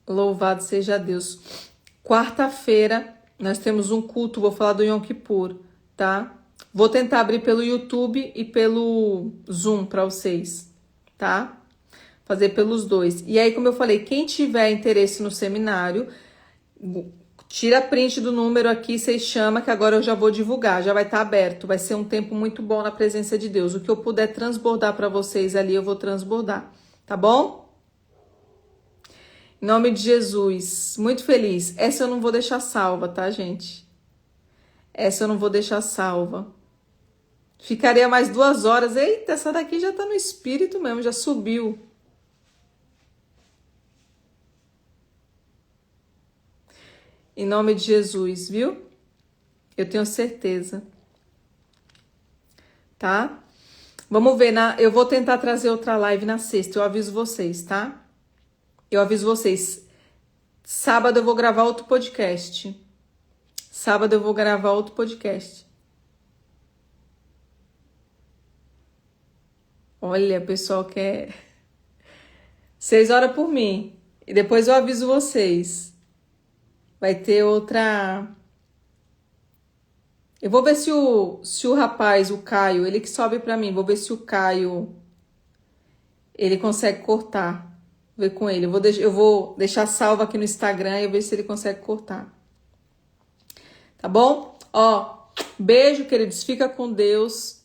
Louvado seja Deus. Quarta-feira, nós temos um culto, vou falar do Yom Kippur, tá? Vou tentar abrir pelo YouTube e pelo Zoom para vocês, tá? Fazer pelos dois. E aí, como eu falei, quem tiver interesse no seminário, tira print do número aqui, vocês chamam, que agora eu já vou divulgar, já vai estar aberto. Vai ser um tempo muito bom na presença de Deus. O que eu puder transbordar para vocês ali, eu vou transbordar, tá bom? Em nome de Jesus, muito feliz. Essa eu não vou deixar salva, tá, gente? Essa eu não vou deixar salva. Ficaria mais 2 horas. Eita, essa daqui já tá no espírito mesmo, já subiu. Em nome de Jesus, viu? Eu tenho certeza. Tá? Vamos ver, eu vou tentar trazer outra live na sexta, eu aviso vocês, tá? Eu aviso vocês. Sábado eu vou gravar outro podcast. Sábado eu vou gravar outro podcast. Olha, pessoal quer... Vocês oram por mim. E depois eu aviso vocês. Vai ter outra... Eu vou ver se o rapaz, o Caio, ele que sobe pra mim. Vou ver se o Caio, ele consegue cortar. Vou ver com ele. Eu vou deixar salvo aqui no Instagram e eu ver se ele consegue cortar. Tá bom? Ó, beijo, queridos. Fica com Deus.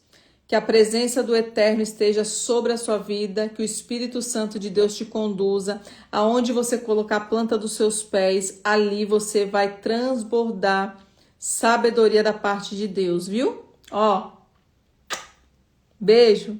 Que a presença do Eterno esteja sobre a sua vida. Que o Espírito Santo de Deus te conduza. Aonde você colocar a planta dos seus pés, ali você vai transbordar sabedoria da parte de Deus, viu? Ó, beijo.